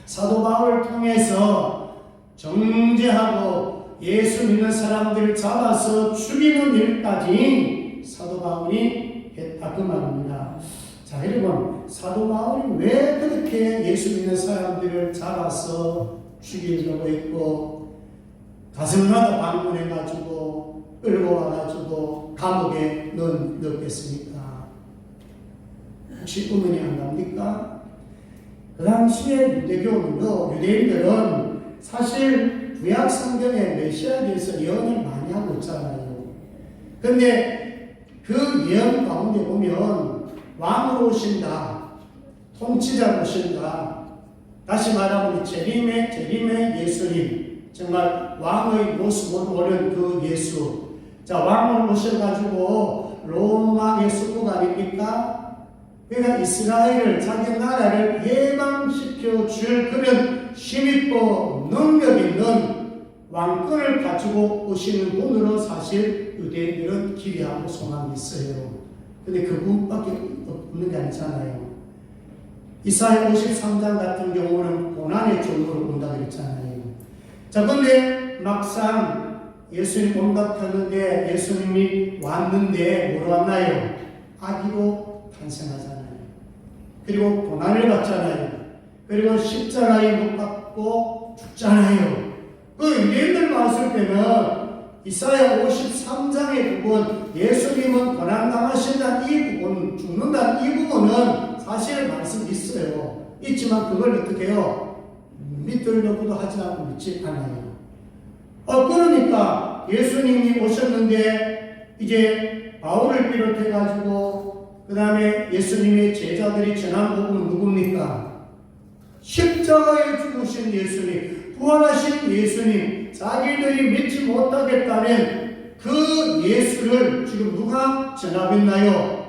사도 바울을 통해서 정죄하고 예수 믿는 사람들을 잡아서 죽이는 일까지 사도 바울이 했다 그 말입니다. 자, 여러분, 사도 바울이 왜 그렇게 예수 믿는 사람들을 잡아서 죽이려고 했고 가슴마다 방문해가지고 끌고 와가지고 감옥에 넣겠습니까? 혹시 의문이 안 갑니까? 그 당시에 유대인들은 사실 구약 성경에 메시아에 대해서 예언을 많이 하고 있잖아요. 그런데 그 예언 가운데 보면 왕으로 오신다, 통치자로 오신다. 다시 말하면 재림의 예수님, 정말 왕의 모습으로 오는 그 예수. 자, 왕으로 오셔가지고 로마의 수국 아닙니까? 그러니까 이스라엘을, 자기 나라를 예방시켜 줄 그런 힘있고 능력 있는 왕권을 가지고 오시는 분으로 사실 유대인들은 기대하고 소망이 있어요. 근데 그분밖에 없는 게 아니잖아요. 이사야 53장 같은 경우는 고난의 종으로 온다 그랬잖아요. 자, 근데 막상 예수님 온다 했는데 예수님이 왔는데 뭐로 왔나요? 아기로 탄생하잖아요. 그리고 고난을 받잖아요. 그리고 십자가에 못 박고 죽잖아요. 그 유대인들 봤을 때는 이사야 53장의 부분, 예수님은 고난당하신다는 이 부분, 죽는다는 이 부분은 사실 말씀이 있어요. 있지만 그걸 어떻게 해요? 믿으려고도 하지 않고 믿지 않아요. 그러니까 예수님이 오셨는데 이제 바울을 비롯해가지고 그 다음에 예수님의 제자들이 전한 복음은 누굽니까? 십자가에 죽으신 예수님, 부활하신 예수님, 자기들이 믿지 못하겠다는 그 예수를 지금 누가 전하겠나요?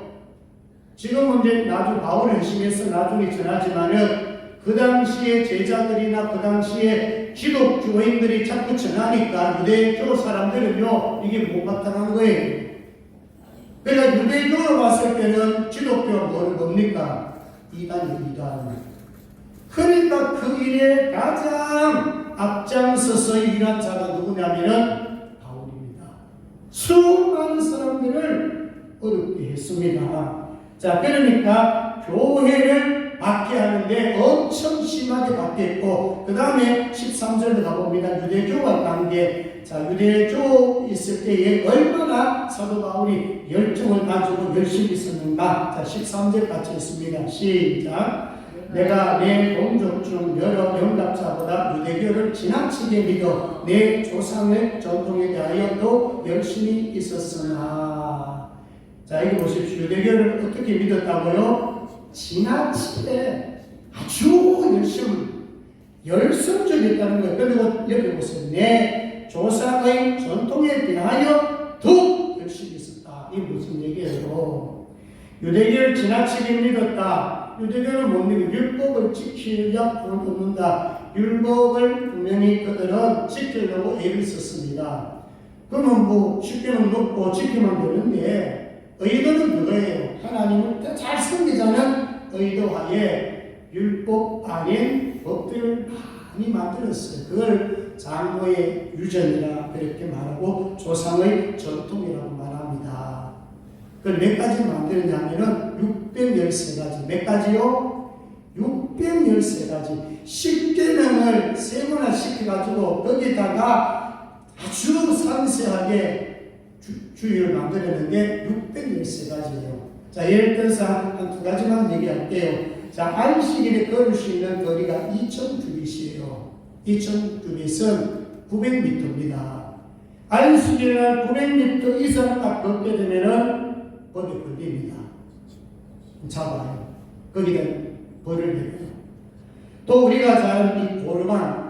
지금은 이제 나중에 바울을 열심히해서 나중에 전하지만은 그 당시에 제자들이나 그 당시에 기독교인들이 자꾸 전하니까 유대교 사람들은요, 이게 못마땅한 거예요. 그러니까 유대교로 봤을 때는 기독교가 뭡니까? 이단. 그러니까 그 일에 가장 앞장서서 일한 자가 누구냐면은 바울입니다. 수많은 사람들을 어렵게 했습니다. 자, 그러니까 교회를 박해하는데 엄청 심하게 박해했고, 그 다음에 13절로 가봅니다. 유대교와 관계. 자, 유대교 있을 때에 얼마나 사도 바울이 열정을 가지고 열심히 있었는가. 자, 13절 같이 있습니다. 시작. 내가 내 동족 중 여러 영답자보다 유대교를 지나치게 믿어 내 조상의 전통에 대하여 더 열심히 있었으나. 자, 여기 보십시오. 유대교를 어떻게 믿었다고요? 지나치게 아주 열성적이었다는 거예요. 그리고 여기 보세요. 내 조상의 전통에 대하여 더 열심히 있었다. 이게 무슨 얘기예요? 유대교를 지나치게 믿었다. 유대교는 뭡니까? 율법을 지키려 돕는다. 율법을 분명히 그들은 지키려고 애를 썼습니다. 그러면 뭐 쉽게는 먹고 지키면 되는데 의도는 그거예요. 하나님을 잘 섬기자는 의도하에 율법 아닌 법들을 많이 만들었어요. 그걸 장로의 유전이라 그렇게 말하고 조상의 전통이라고 말합니다. 그걸 몇 가지 만들었냐면은 613가지. 몇 가지요? 613가지. 10계명을 세분화 시켜가지고 거기다가 아주 상세하게 주의를 만들었는데 613가지예요. 자, 예를 들어서 한 두 가지만 얘기할게요. 자, 안식일에 걸을 수 있는 거리가 2000규빗이에요. 2000규빗은 900m입니다. 안식일날 900m 이상 딱 걷게 되면은 법에 걸립니다. 잡아요. 거기다 벌을 내려요. 또 우리가 잘 이 고르반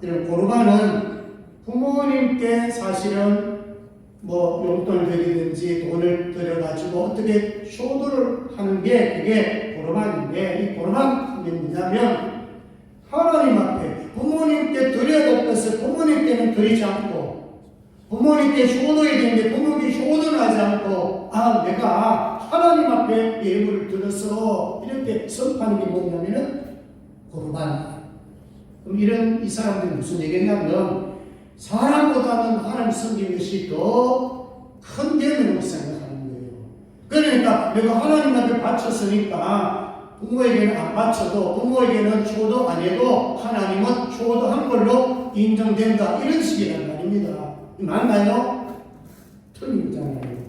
이런 고르반은 부모님께 사실은 뭐 용돈을 드리든지 돈을 들여가지고 어떻게 효도를 하는 게 그게 고르반인데, 이 고르반이 뭐냐면 하나님 앞에 부모님께 드려야 될 것을 부모님께는 드리지 않고, 부모님께 효도해야 되는데 부모님께 효도를 하지 않고, 내가 하나님 앞에 예물을 들어서 이렇게 선포하는 게 뭐냐면은 고르반이에요. 그럼 이 사람들이 무슨 얘기냐면, 사람보다는 하나님 섬기는 것이 더 큰 계명이라고 생각하는 거예요. 그러니까 내가 하나님 앞에 바쳤으니까 부모에게는 안 바쳐도, 부모에게는 효도 안 해도 하나님은 효도한 걸로 인정된다, 이런 식이란 말입니다. 맞나요? 틀리잖아요.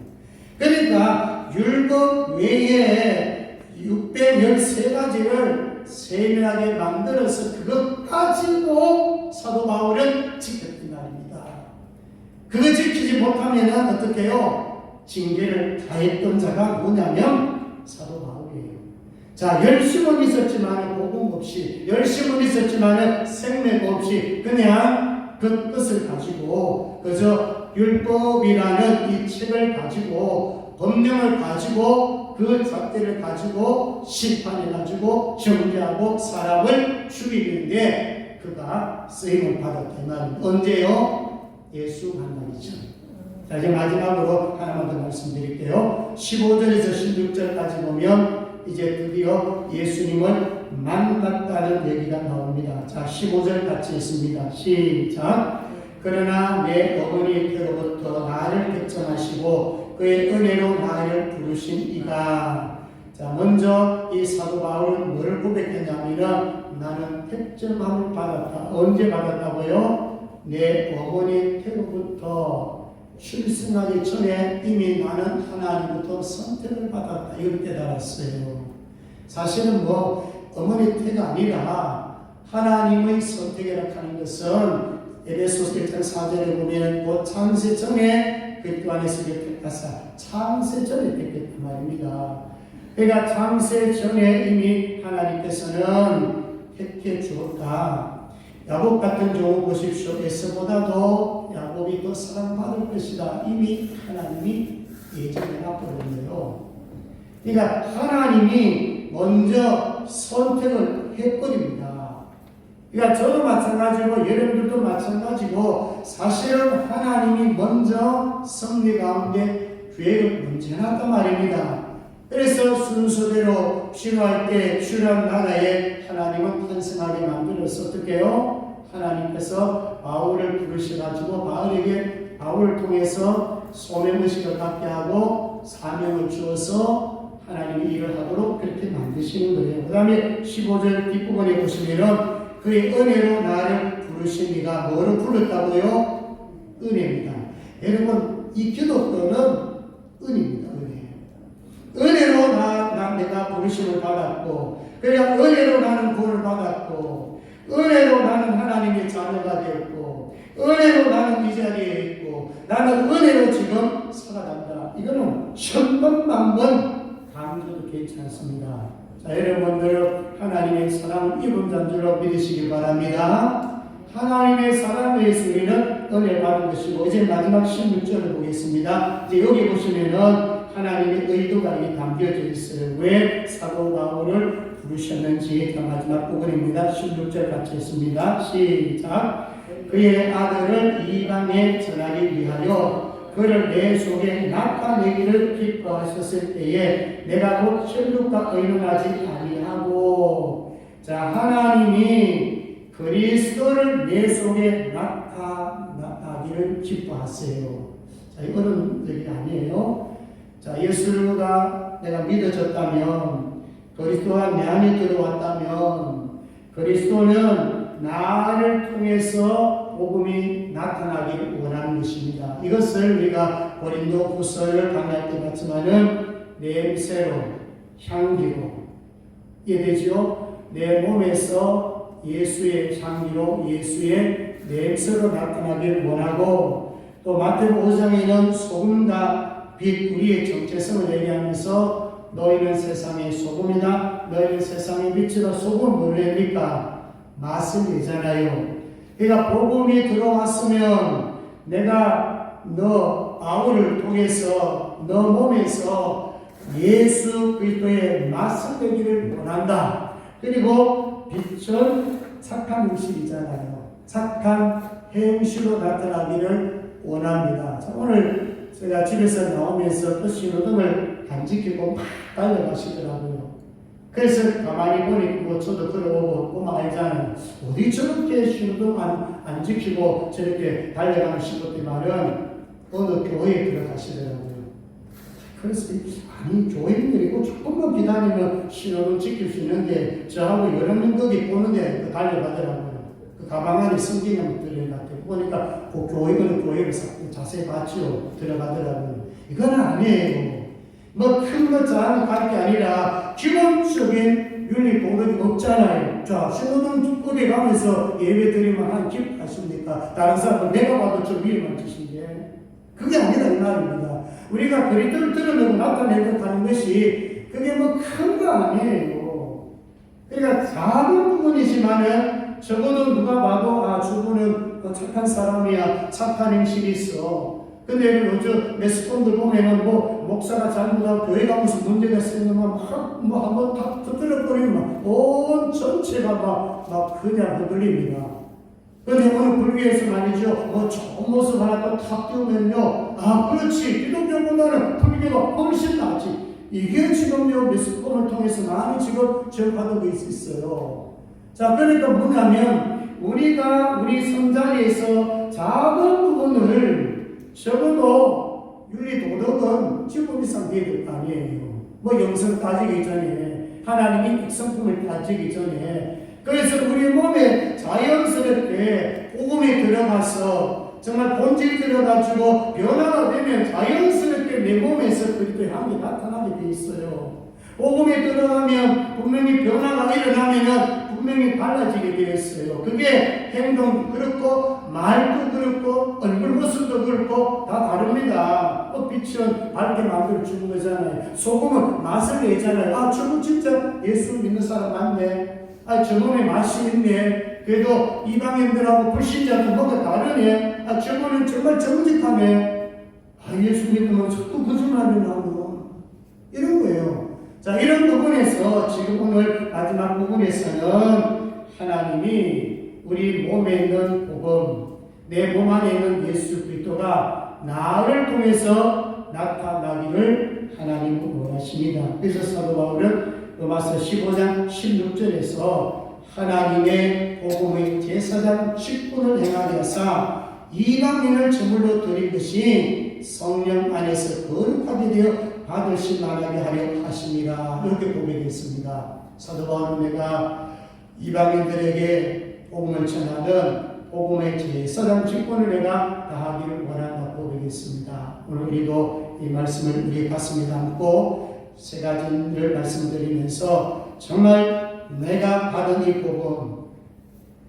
그러니까 율법 외에 613가지를 세밀하게 만들어서 그것 가지고 사도 바울은 지켰단 말입니다. 그거 지키지 못하면 어떻게 해요? 징계를 가했던 자가 뭐냐면 사도 바울이에요. 자, 열심은 있었지만 복음 없이, 열심은 있었지만 생명 없이 그냥 그 뜻을 가지고 그저 율법이라는 이 책을 가지고, 법령을 가지고, 그 잣대를 가지고 심판해가지고 정죄하고 사람을 죽이는데 그가 쓰임을 받았다 이 말입니다. 언제요? 예수 만나기 전. 자, 이제 마지막으로 하나만 더 말씀드릴게요. 15절에서 16절까지 보면 이제 드디어 예수님을 만났다는 얘기가 나옵니다. 자, 15절 같이 있습니다. 시작. 그러나 내 어머니께로부터 나를 백정하시고 그의 은혜로 나를 부르신 이가. 자, 먼저 이 사도 바울은 뭘 고백했냐면, 나는 택정함을 받았다. 언제 받았다고요? 내 어머니께로부터 출생하기 전에 이미 나는 하나님부터 선택을 받았다. 이걸 깨달았어요. 사실은 뭐 어머니 태가 아니라 하나님의 선택이라고 하는 것은 에베소서 1장 4절에 보면 그 창세 전에 그리스도 안에서 택하사 창세 전에 택했단 말입니다. 그러니까 창세 전에 이미 하나님께서는 택해 주었다. 야곱 같은 경우 보십시오. 에서보다도 야곱이 더 사랑받을 것이다. 이미 하나님이 예정해 놔버렸네요. 그러니까 하나님이 먼저 선택을 해버립니다. 그러니까 저도 마찬가지고 여러분들도 마찬가지고 사실은 하나님이 먼저 섭리 가운데 계획을 먼저 해놨단 말입니다. 그래서 순서대로 필요할 때 필요한 나라에 하나님은 탄생하게 만들어서 어떻게 해요? 하나님께서 바울을 부르셔가지고 바울을 통해서 소명의식을 갖게 하고 사명을 주어서 하나님이 일을 하도록 그렇게 만드시는 거예요. 그 다음에 15절 뒷부분에 보시면은 그의 은혜로 나를 부르신 이가 뭐로 불렀다고요? 은혜입니다. 여러분, 이 기독교는 은혜입니다. 은혜로 내가 부르심을 받았고, 그러니까 은혜로 나는 구원을 받았고, 은혜로 나는 하나님의 자녀가 되었고, 은혜로 나는 이 자리에 있고, 나는 은혜로 지금 살아간다. 이거는 천번 만번 강조도 괜찮습니다. 자, 여러분들 하나님의 사랑을 입은 자인 줄로 믿으시기 바랍니다. 하나님의 사랑에 의해서 우리는 은혜 받은 것이고, 이제 마지막 16절을 보겠습니다. 이제 여기 보시면은 하나님의 의도가 담겨져 있어요. 왜 사도 바울을 부르셨는지 마지막 부분입니다. 16절 같이 했습니다. 시작. 그의 아들을 이방에 전하기 위하여 그를 내 속에 나타내기를 기뻐하셨을 때에 내가 곧 혈육과 의논하지 아니하고. 자, 하나님이 그리스도를 내 속에 나타나기를 기뻐하세요. 자, 이거는 얘기 아니에요. 자, 예수가 내가 믿어졌다면, 그리스도가 내 안에 들어왔다면, 그리스도는 나를 통해서 복음이 나타나기를 원하는 것입니다. 이것을 우리가 고린도 후서를 강의할 때 봤지만은 냄새로, 향기로 이해되죠? 내 몸에서 예수의 향기로, 예수의 냄새로 나타나기를 원하고, 또 마태복음 5장에는 소금과 빛, 우리의 정체성을 얘기하면서 너희는 세상의 소금이다. 너희는 세상의 빛이다. 소금 뭐랍니까? 맛을 내잖아요. 그러니까 복음이 들어왔으면 내가 너 아우를 통해서 너 몸에서 예수 그리스도의 맛을 내기를 원한다. 그리고 빛은 착한 음식이잖아요. 착한 행실로 나타나기를 원합니다. 자, 오늘 제가 집에서 나오면서 또 신호등을 안 지키고 막 달려가시더라고요. 그래서 가만히 보니 저도 걸어오고 보면 알잖아요. 어디 저렇게 신호등 안 지키고 저렇게 달려가는 신호등만은 어느 교회에 들어가시더라고요. 그래서 아니 교회인들이고 조금만 기다리면 신호등 지킬 수 있는데 저하고 여러 명 거기 보는데 달려가더라고요. 그 가방 안에 성경이 들린 것 같아요. 보니까 그 교회를 자세히 봤죠. 들어가더라고요. 이건 아니에요. 뭐 큰 거 작은 거 게 아니라 기본적인 윤리 도덕이 없잖아요. 자, 신호등 거기 가면서 예배 드리면 한 기뻐하십니까? 다른 사람은 내가 봐도 좀 위험한 짓인데 그게 아니라 이 말입니다. 우리가 그리스도를 드러내고 나타내고 하는 것이 그게 뭐 큰 거 아니에요. 그러니까 작은 부분이지만은 적어도 누가 봐도 아 저분은 착한 사람이야, 착한 행실이 있어. 근데 요즘 매스컴들 보면은 뭐 목사가 잘못하고 교회가 무슨 문제가 있으면 뭐 한번 다 터뜨려버리면 온 전체가 막 그냥 흔들립니다. 근데 오늘 불교에서 말이죠, 뭐 좋은 모습 하나 또 탁 띄우면요, 아 그렇지, 기독교보다는 불교가 훨씬 낫지. 이게 지금요 매스컴을 통해서 많이 지금 전파되고 있어요. 자, 그러니까 뭐냐면 우리가 우리 성자리에서 작은 부분을 적어도 윤리 도덕은 지금 이상 되는 거 아니에요. 뭐 영성 따지기 전에 하나님이 백성품을 따지기 전에 그래서 우리 몸에 자연스럽게 복음이 들어가서 정말 본질이 들어가지고 변화가 되면 자연스럽게 내 몸에서 그리스도의 향이 나타나게 돼 있어요. 복음에 들어가면 분명히 변화가 일어나면 분명히 달라지게 되어 있어요. 그게 행동도 그렇고 말도 그렇고 얼굴 모습도 그렇고 다 다릅니다. 빛은 밝게 만들어 주는 거잖아요. 소금은 맛을 내잖아요. 아 저분 진짜 예수 믿는 사람 맞네. 아 저분의 맛이 있네. 그래도 이방인들하고 불신자도 뭐가 다르네. 아 저분은 정말 정직하네. 아 예수 믿으면 자꾸 거짓말을 하고 이런 거예요. 자, 이런 부분에서 지금 오늘 마지막 부분에서는 하나님이 우리 몸에 있는 복음, 내 몸 안에 있는 예수 그리스도가 나를 통해서 나타나기를 하나님은 원하십니다. 그래서 사도 바울은 로마서 15장 16절에서 하나님의 복음의 제사장 직분을 행하게 하사 이방인을 제물로 드린 것이 성령 안에서 거룩하게 되어 받으실 만하게 하려 하십니다. 이렇게 고백했습니다. 사도 바울은 내가 이방인들에게 복음을 전하는 복음의 제사장 직분을 내가 다하기를 원한다 고백했습니다. 오늘 우리도 이 말씀을 우리의 가슴에 담고 세 가지를 말씀드리면서 정말 내가 받은 이 복음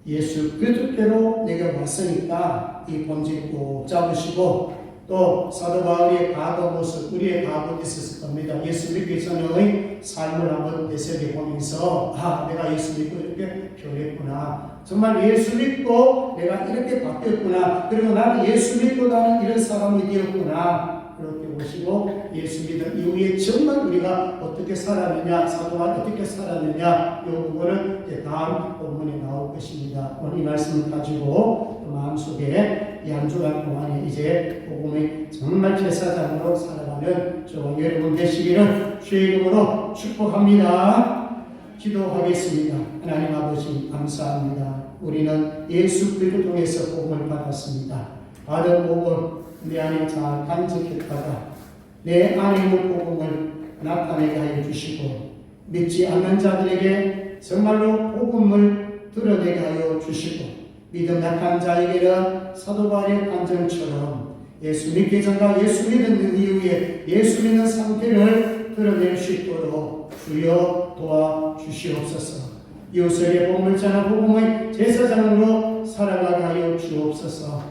예수 그리스도께로 내가 왔으니까 이 본질 꼭 잡으시고 또 사도 바울의 과거 모습, 우리의 과거도 있었을 겁니다. 예수 믿기 전의 삶을 한번 되새겨 보면서 아 내가 예수 믿고 이렇게 변했구나. 정말 예수 믿고 내가 이렇게 바뀌었구나. 그리고 나는 예수 믿고 나는 이런 사람이 되었구나. 그렇게 보시고 예수 믿은 이후에 정말 우리가 어떻게 살았느냐, 사도가 어떻게 살았느냐 이 부분은 다음 본문에 나올 것입니다. 오늘 이 말씀을 가지고 또 마음속에 이 한 주간 동안에 이제 복음의 정말 제사장으로 살아가는 저와 여러분 되시기를 주의 이름으로 축복합니다. 기도하겠습니다. 하나님 아버지 감사합니다. 우리는 예수 그리스도 통해서 복음을 받았습니다. 받은 복음 내 안에 잘 간직했다가 내 안에 있는 복음을 나타내게 하여 주시고 믿지 않는 자들에게 정말로 복음을 드러내게 하여 주시고 믿음 약한 자에게는 사도 바울의 간증처럼 예수 믿기 전과 예수 믿는 이후에 예수 믿는 상태를 드러낼 수 있도록 주여 도와주시옵소서. 이웃에게 복음을 전한 복음의 제사장으로 살아가게 하여 주옵소서.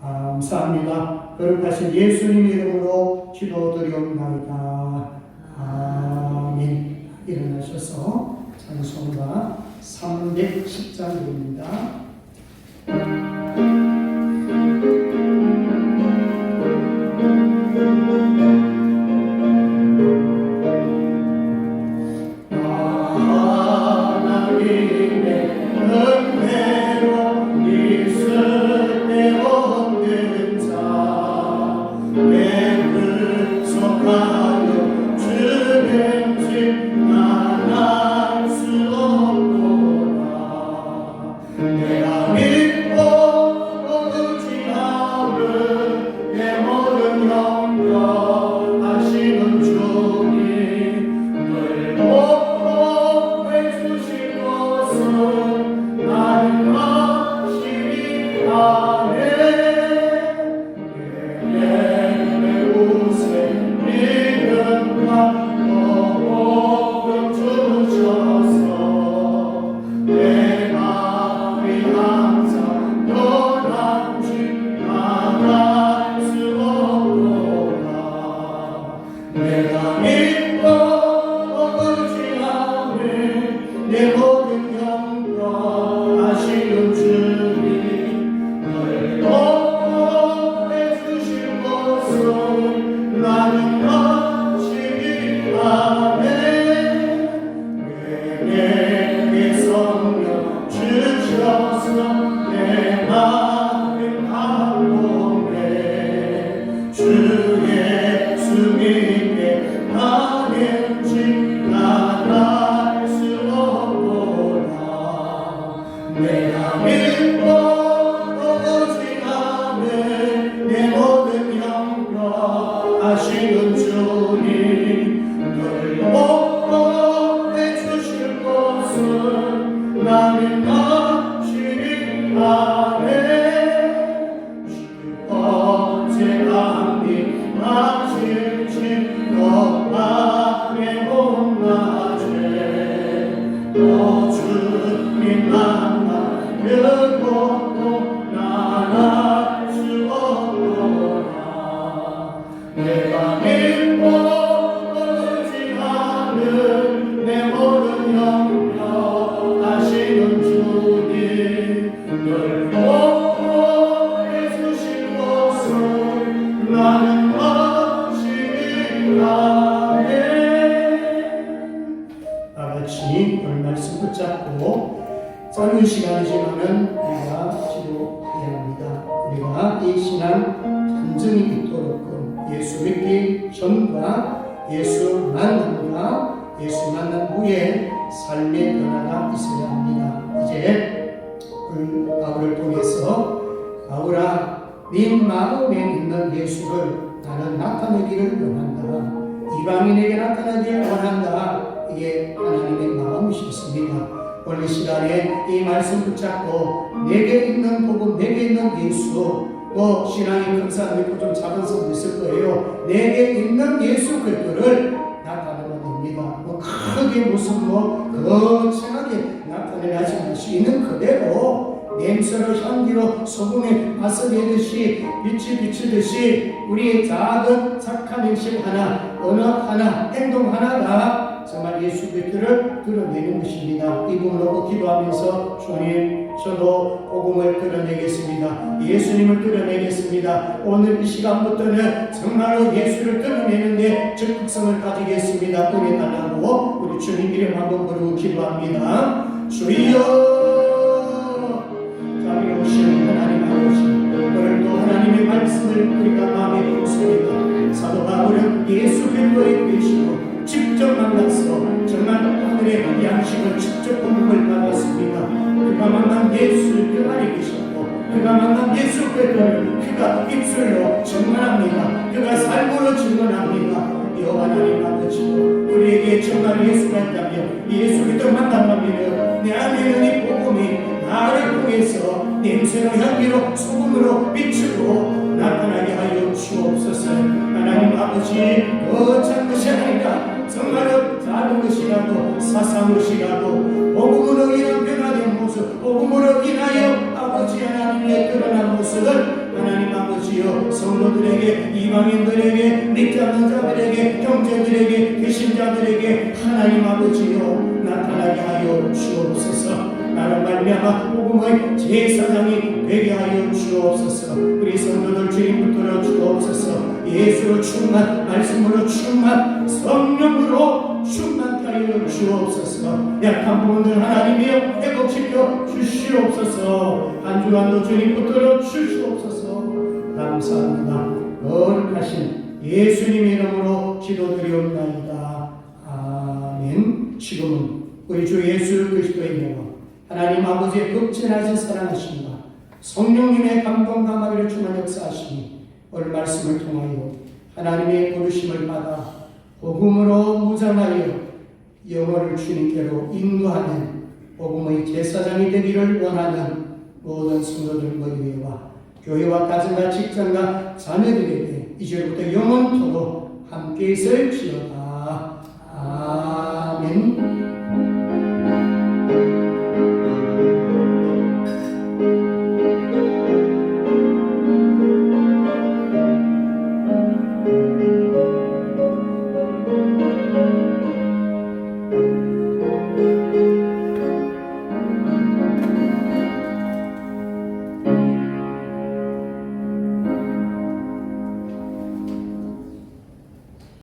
감사합니다. 거룩하신 예수님 이름으로 기도드리옵나이다. 아멘. 일어나셔서 찬송가 310장입니다. 짧은 시간이지만은 우리가 기도해야 합니다. 우리가 이 신앙 간증이 있도록 예수 믿기 전과 예수 만남과 예수 만난 후에 삶의 변화가 있어야 합니다. 이제 바울을 통해서 바울아, 네 마음에 있는 예수를 나는 나타내기를 원한다. 이방인에게 나타나기를 원한다. 이게 하나님의 마음이셨습니다. 오늘 시간에 이 말씀 붙잡고 내게 있는 복음, 내게 있는 예수, 뭐 신앙이 큰 사람 있고 좀 작은 사람 있을 거예요. 내게 있는 예수 그리스도를 나타내면 됩니다. 뭐 크게 무슨 뭐 거창하게 나타내지 마시는 그대로 냄새로 향기로 소금에 맛을 내듯이 빛이 비치듯이 우리의 작은 착한 행실 하나, 언어 하나, 행동 하나가 정말 예수 그리스도를 드러내는 것입니다. 이 부분으로 기도하면서 주님, 저도 복음을 드러내겠습니다. 예수님을 드러내겠습니다. 오늘 이 시간부터는 정말로 예수를 드러내는데 적극성을 가지겠습니다. 은혜 달라고 우리 주님 이름 한번 부르고 기도합니다. 주여, 자비로우신 하나님 아버지, 오늘도 하나님의 말씀을 우리가 마음에 품습니다. 사도 바울은 예수 그리스도의 계시고 직접 만나서 정말 하늘의 양식을 직접 공급을 받았습니다. 그가 만난 예수 그 안에 계셨고 그가 만난 예수 그리스도를 그가 입술로 증언합니다. 그가 삶으로 증언합니다. 여호와 하나님 아버지도 우리에게 정말 예수가 있다면 예수 그리스도 만난다면 내 안에 있는 이 복음이 나를 통해서 냄새로 향기로 소금으로 비추고 나타나게 하여 주옵소서. 하나님 아버지, 거창 것이 아니라 정말로 작은 것이라도 사소한 것이라도 복음으로 인한 변화된 모습, 복음으로 인하여 아버지 하나님의 드러난 모습을 하나님 아버지여, 성도들에게, 이방인들에게, 믿지 않는 자들에게, 형제들에게, 배신자들에게 하나님 아버지여 나타나게 하여 주옵소서. 나를 말미암아 복음의 제사장이 되게 하여 주옵소서. 우리 성도들 주님 붙들어 주옵소서. 예수로 충만, 말씀으로 충만, 성령으로 충만케 하여 주옵소서. 약한 부분들 하나님이여 회복시켜 주시옵소서. 한 주간도 주님 붙들어 주시옵소서. 감사합니다. 거룩하신 예수님의 이름으로 기도드리옵나이다. 아멘. 지금은 우리 주 예수 그리스도의 이름으로 하나님 아버지의 극진하신 사랑하심과 성령님의 감동과 마비를 충만 역사하시니 오늘 말씀을 통하여 하나님의 부르심을 받아 복음으로 무장하여 영혼을 주님께로 인도하는 복음의 제사장이 되기를 원하는 모든 성도들 모두와 교회와 가정과 직장과 자녀들에게 이제부터 영원토록 함께 있을지어다. 아멘.